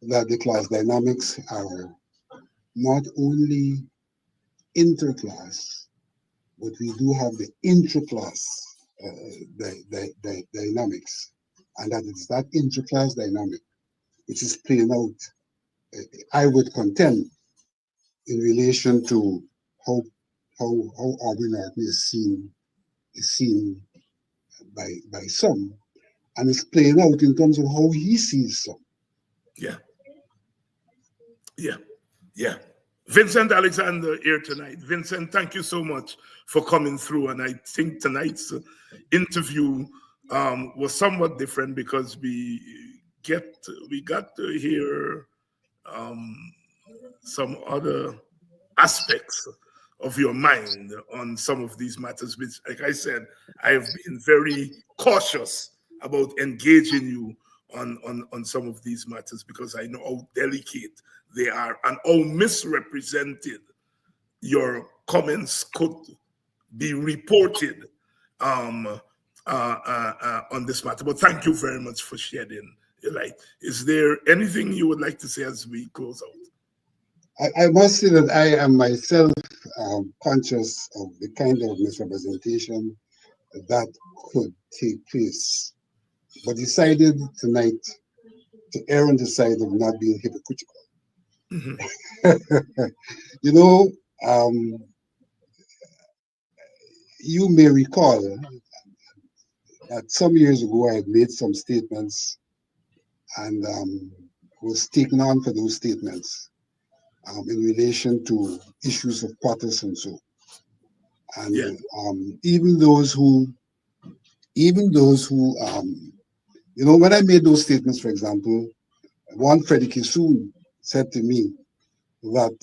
that the class dynamics are not only interclass, but we do have the intraclass dynamics, and that it's that intraclass dynamic which is playing out, I would contend, in relation to how Aubrey Norton is seen by some, and it's playing out in terms of how he sees some. Yeah. Vincent Alexander here tonight. Vincent, thank you so much for coming through. And I think tonight's interview was somewhat different because we got to hear some other aspects of your mind on some of these matters, which, like I said, I have been very cautious about engaging you on some of these matters, because I know how delicate they are and how misrepresented your comments could be reported on this matter. But thank you very much for shedding your light. Is there anything you would like to say as we close out? I must say that I am myself conscious of the kind of misrepresentation that could take place, but decided tonight to err on the side of not being hypocritical. Mm-hmm. You know, you may recall that some years ago I had made some statements and was taken on for those statements in relation to issues of quotas and so. And Yeah. even those who, when I made those statements, for example, one Freddie Kissoon said to me that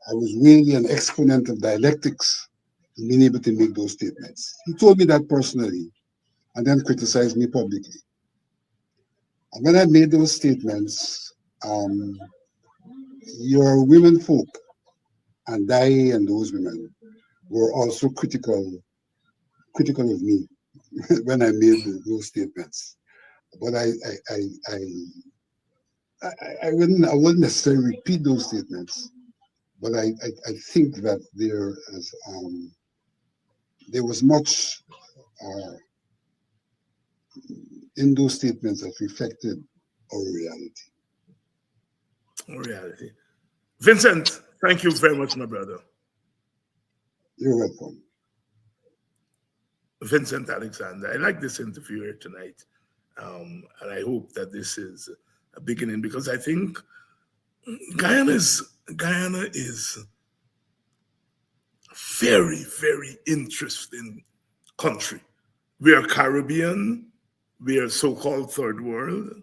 I was really an exponent of dialectics in being able to make those statements. He told me that personally and then criticized me publicly. And when I made those statements, your women folk and I and those women were also critical of me when I made those statements. But I wouldn't necessarily repeat those statements. But I think that there was much in those statements that reflected our reality. Reality. Vincent, thank you very much, my brother. You're welcome. Vincent Alexander. I like this interview here tonight. And I hope that this is a beginning, because I think Guyana is very, very interesting country. We are Caribbean, we are so-called third world,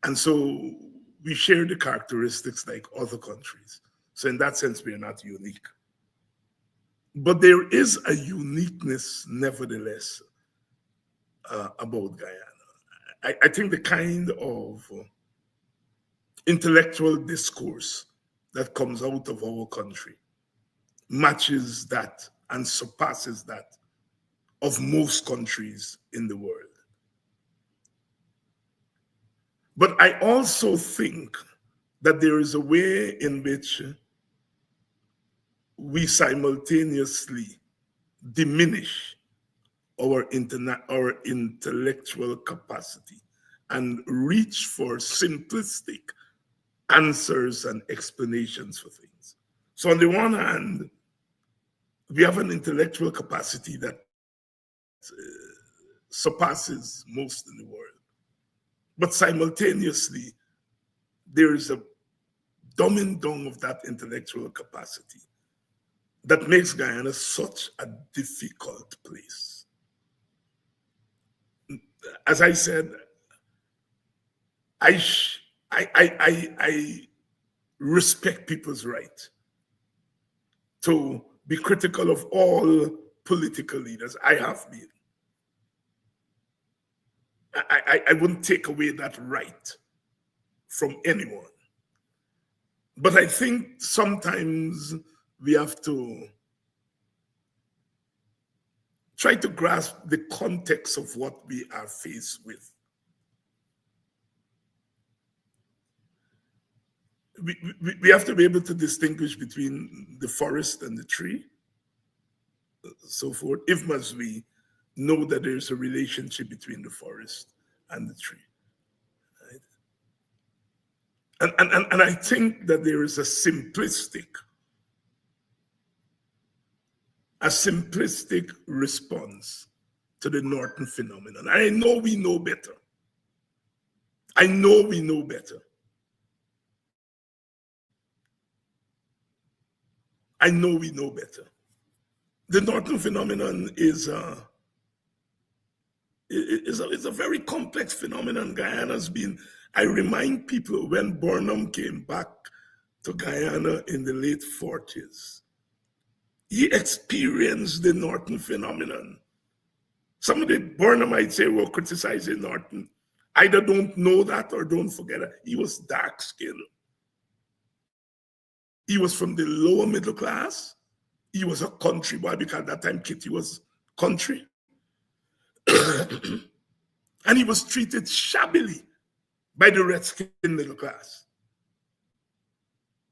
and so we share the characteristics like other countries. So in that sense, we are not unique. But there is a uniqueness, nevertheless, about Guyana. I think the kind of intellectual discourse that comes out of our country matches that and surpasses that of most countries in the world. But I also think that there is a way in which we simultaneously diminish our intellectual capacity and reach for simplistic answers and explanations for things. So on the one hand, we have an intellectual capacity that surpasses most in the world. But simultaneously, there is a dumbing down of that intellectual capacity that makes Guyana such a difficult place. As I said, I respect people's right to be critical of all political leaders. I have been. I wouldn't take away that right from anyone. But I think sometimes we have to try to grasp the context of what we are faced with. We have to be able to distinguish between the forest and the tree, so forth, if must we know that there's a relationship between the forest and the tree. Right? And I think that there is a simplistic response to the Norton phenomenon. I know we know better. I know we know better. I know we know better. The Norton phenomenon is a very complex phenomenon. Guyana's been, I remind people, when Burnham came back to Guyana in the late 40s, he experienced the Norton phenomenon. Some of the Burnhamites say were criticizing Norton either don't know that or don't forget it. He was dark-skinned. He was from the lower middle class. He was a country boy because at that time Kitty was country. And he was treated shabbily by the red-skinned middle class.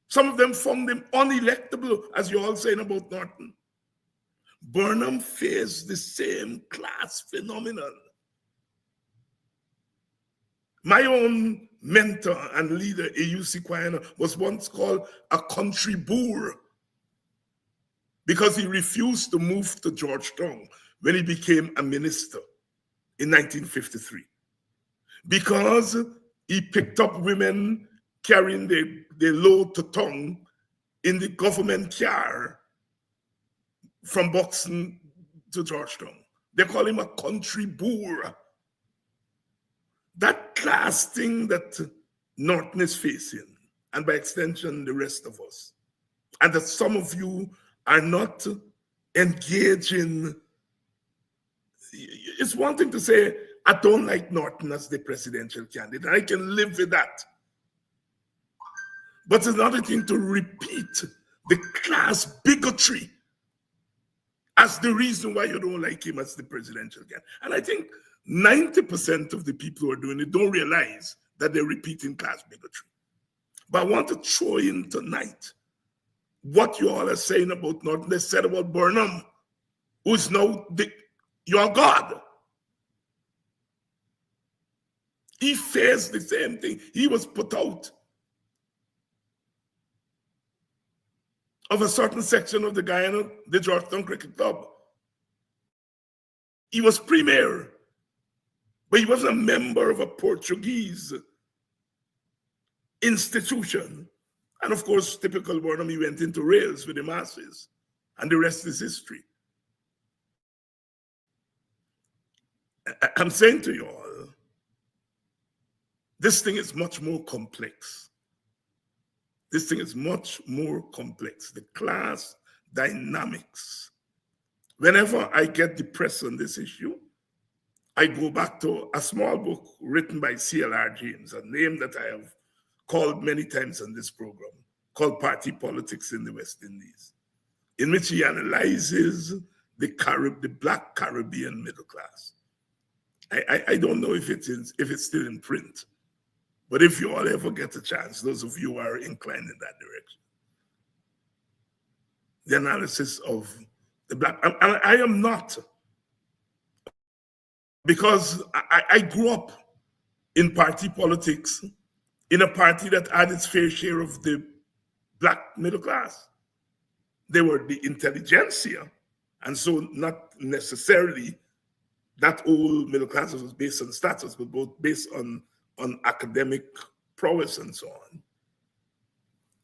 Some of them found him unelectable, as you're all saying about Norton. Burnham faced the same class phenomenon. My own mentor and leader, A.U.C. Guyana, was once called a country boor because he refused to move to Georgetown when he became a minister in 1953. Because he picked up women carrying their load to town in the government car from Buxton to Georgetown. They call him a country boor. That class thing that Norton is facing, and by extension, the rest of us, and that some of you are not engaging. It's one thing to say, I don't like Norton as the presidential candidate. I can live with that. But it's another thing to repeat the class bigotry as the reason why you don't like him as the presidential candidate. And I think 90% of the people who are doing it don't realize that they're repeating class bigotry. But I want to throw in tonight what you all are saying about Norton. They said about Burnham, who's now your God. He faced the same thing. He was put out of a certain section of the Guyana, the Georgetown Cricket Club. He was premier, but he wasn't a member of a Portuguese institution. And of course, typical Burnham, he went into rails with the masses, and the rest is history. I'm saying to you all, this thing is much more complex. This thing is much more complex. The class dynamics. Whenever I get depressed on this issue, I go back to a small book written by C.L.R. James, a name that I have called many times on this program, called Party Politics in the West Indies, in which he analyzes the Black Caribbean middle class. I don't know if it's still in print, but if you all ever get a chance, those of you who are inclined in that direction, the analysis of the Black, I am not, because I grew up in party politics, in a party that had its fair share of the Black middle class. They were the intelligentsia, and so not necessarily that whole middle class was based on status, but both based on academic prowess and so on.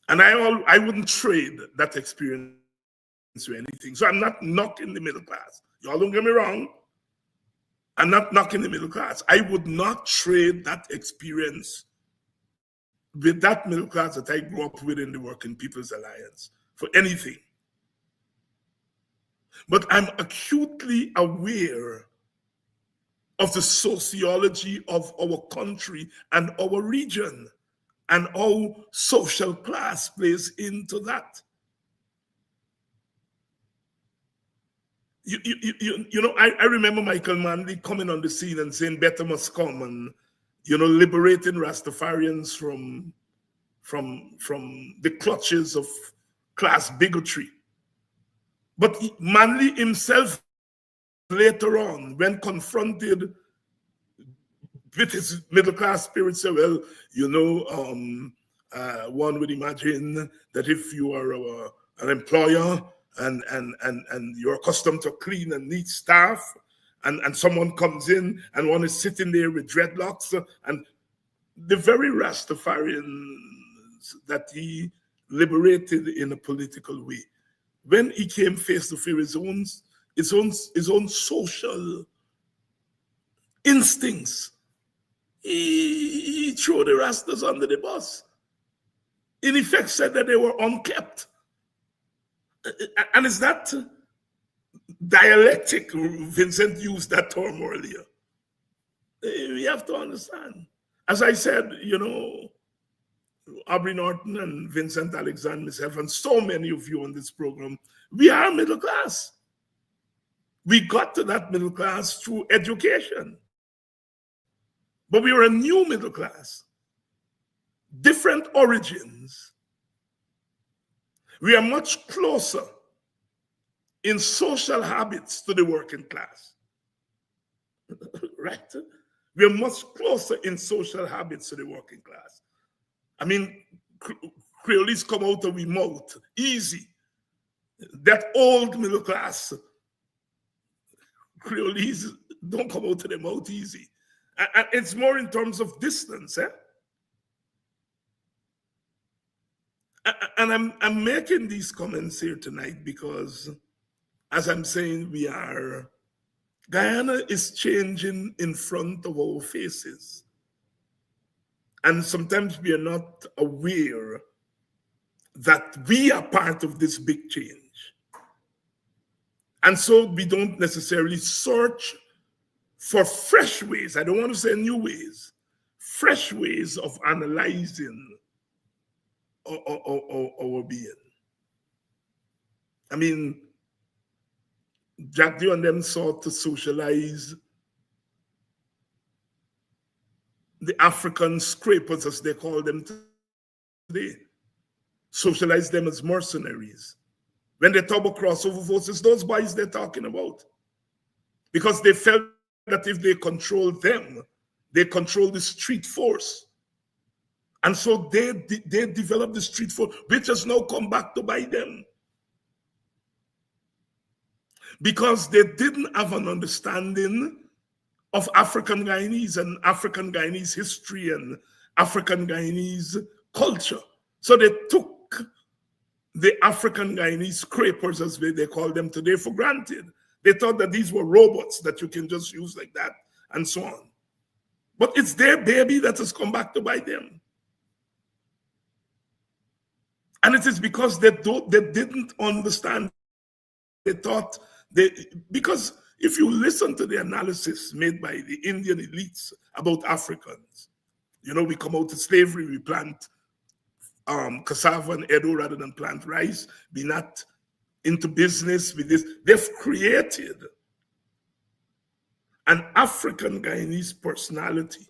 And I wouldn't trade that experience for anything. So I'm not knocking the middle class. Y'all don't get me wrong. I'm not knocking the middle class. I would not trade that experience with that middle class that I grew up with in the Working People's Alliance for anything. But I'm acutely aware of the sociology of our country and our region, and how social class plays into that. I remember Michael Manley coming on the scene and saying, "Better must come," and liberating Rastafarians from the clutches of class bigotry. But Manley himself, later on, when confronted with his middle class spirit, said, "Well, one would imagine that if you are an employer and you're accustomed to clean and neat staff, and someone comes in and one is sitting there with dreadlocks, and the very Rastafarians that he liberated in a political way, when he came face to face his own social instincts, he threw the Rastas under the bus. In effect, said that they were unkept. And it's that dialectic. Vincent used that term earlier. we have to understand. As I said, Aubrey Norton and Vincent Alexander, myself, and so many of you on this program, we are middle class. We got to that middle class through education. But we were a new middle class. Different origins. We are much closer in social habits to the working class. Right? We are much closer in social habits to the working class. I mean, Creoles come out of the mouth easy. That old middle class Creoles don't come out of the mouth easy. And it's more in terms of distance. And I'm making these comments here tonight because, as I'm saying, Guyana is changing in front of our faces. And sometimes we are not aware that we are part of this big change. And so we don't necessarily search for fresh ways, I don't want to say new ways, fresh ways of analyzing our being. I mean, Jack Dew and them sought to socialize the African scrapers, as they call them today, socialize them as mercenaries. When they talk about crossover forces, those boys they're talking about. Because they felt that if they control them, they control the street force. And so they developed the street force, which has now come back to bite them. Because they didn't have an understanding of African Guyanese and African Guyanese history and African Guyanese culture. So they took the African Guyanese scrapers, as they call them today, for granted. They thought that these were robots that you can just use like that and so on. But it's their baby that has come back to bite them. And it is because they didn't understand. They thought because if you listen to the analysis made by the Indian elites about Africans, we come out of slavery, we plant cassava and edo rather than plant rice. We're not into business with this. They've created an African Guyanese personality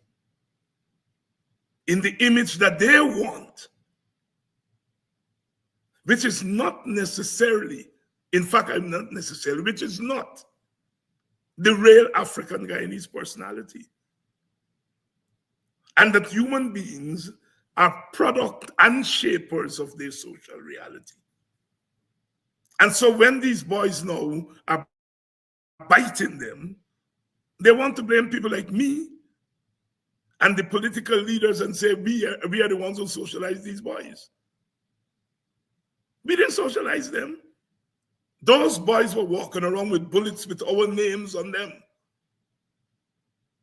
in the image that they want, which is not necessarily, which is not the real African Guyanese personality. And that human beings are product and shapers of their social reality. And so when these boys now are biting them, they want to blame people like me and the political leaders and say, we are the ones who socialize these boys. We didn't socialize them. Those boys were walking around with bullets with our names on them.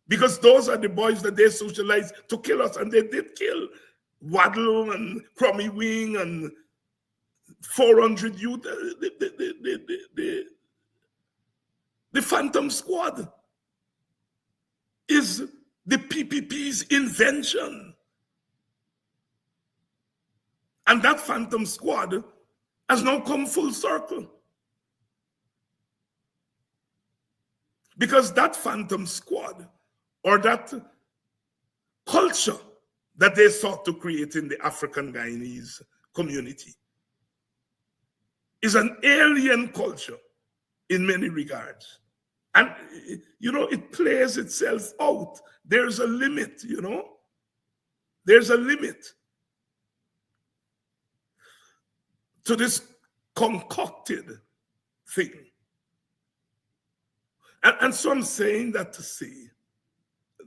Because those are the boys that they socialized to kill us. And they did kill Waddle and Crummy Wing and 400 youth. The Phantom Squad is the PPP's invention. And that Phantom Squad has now come full circle. Because that Phantom Squad, or that culture that they sought to create in the African Guyanese community, is an alien culture in many regards. And, it plays itself out. There's a limit, There's a limit to this concocted thing. And so I'm saying that to say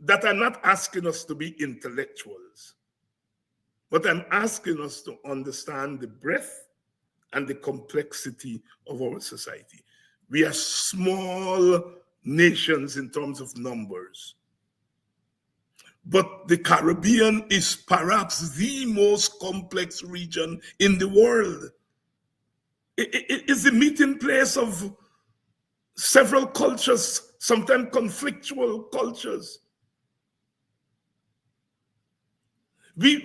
that I'm not asking us to be intellectuals, but I'm asking us to understand the breadth and the complexity of our society. We are small nations in terms of numbers, but the Caribbean is perhaps the most complex region in the world. It is the meeting place of several cultures, sometimes conflictual cultures. We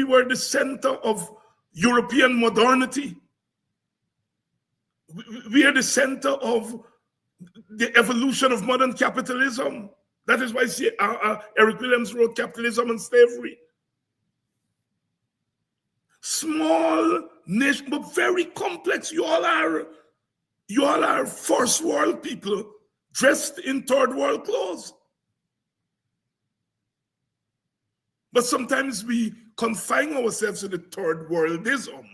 were the center of European modernity. We are the center of the evolution of modern capitalism. That is why Eric Williams wrote Capitalism and Slavery. Small nation, but very complex. You all are first world people dressed in third world clothes. But sometimes we confine ourselves to the third worldism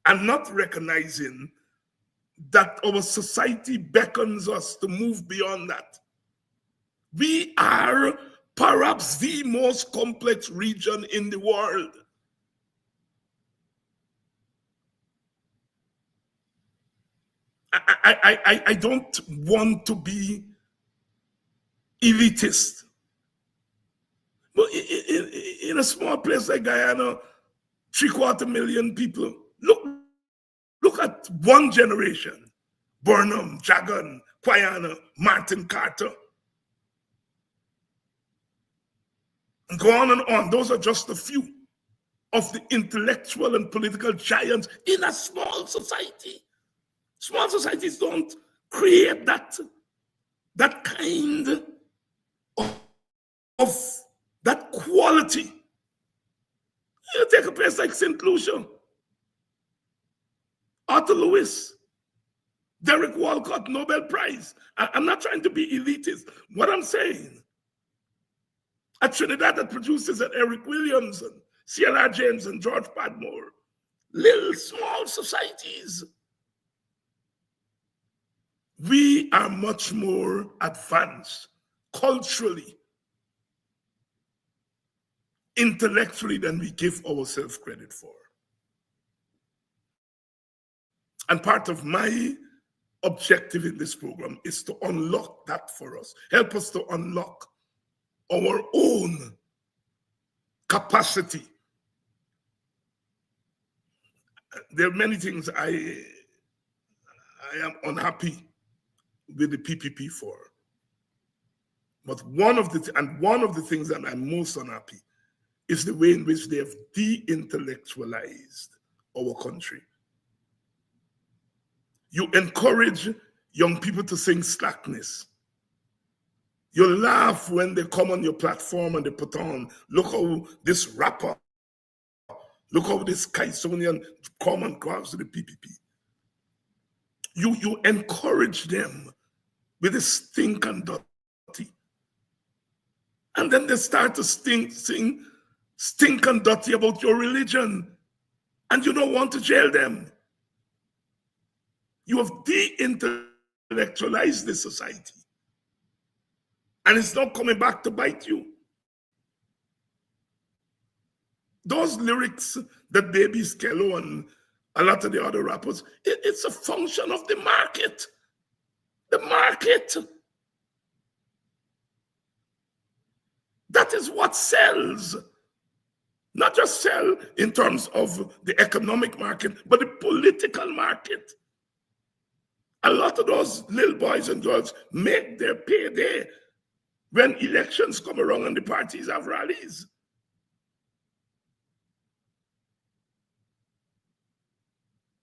and not recognizing that our society beckons us to move beyond that. We are perhaps the most complex region in the world. I don't want to be elitist. But in a small place like Guyana, 750,000 people, look at one generation. Burnham, Jagan, Guyana, Martin Carter. And go on and on. Those are just a few of the intellectual and political giants in a small society. Small societies don't create that kind of that quality. You take a place like St. Lucia, Arthur Lewis, Derek Walcott, Nobel Prize. I'm not trying to be elitist. What I'm saying, at Trinidad that produces at Eric Williams and C.L.R. James and George Padmore, little small societies. We are much more advanced culturally, intellectually than we give ourselves credit for. And part of my objective in this program is to unlock that for us, help us to unlock our own capacity. There are many things I am unhappy with the PPP for. But one of the things that I'm most unhappy is the way in which they have de-intellectualized our country. You encourage young people to sing slackness. You laugh when they come on your platform and they put on, look how this rapper, look how this Kaisonian come and grabs to the PPP. You encourage them with this stink and dirty. And then they start to sing stink and dirty about your religion. And you don't want to jail them. You have de-intellectualized the society. And it's not coming back to bite you. Those lyrics that Baby Skello and a lot of the other rappers, it's a function of the market. The market. That is what sells. Not just sell in terms of the economic market, but the political market. A lot of those little boys and girls make their payday when elections come around and the parties have rallies.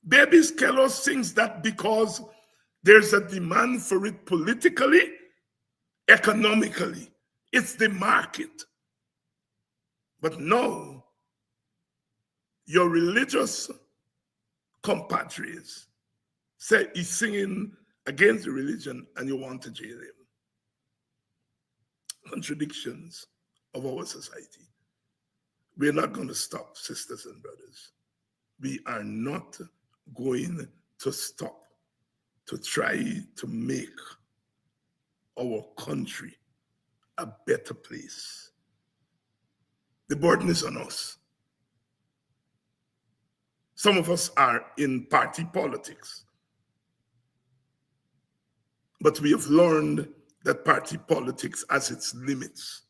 Baby Skello sings that because there's a demand for it politically, economically. It's the market. But no, your religious compatriots say he's singing against the religion and you want to jail him. Contradictions of our society. We're not going to stop, sisters and brothers. We are not going to stop to try to make our country a better place. The burden is on us. Some of us are in party politics. But we have learned that party politics has its limits.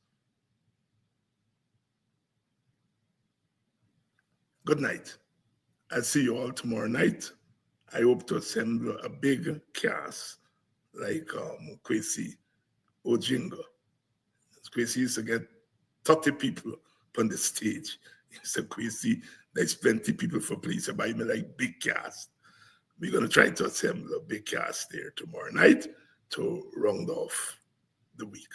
Good night. I'll see you all tomorrow night. I hope to assemble a big cast like Kwesi Ojinga. Crazy used to get 30 people on the stage. So crazy, there's plenty people for police. I buy me like big cast. We're gonna try to assemble a big cast there tomorrow night to round off the week.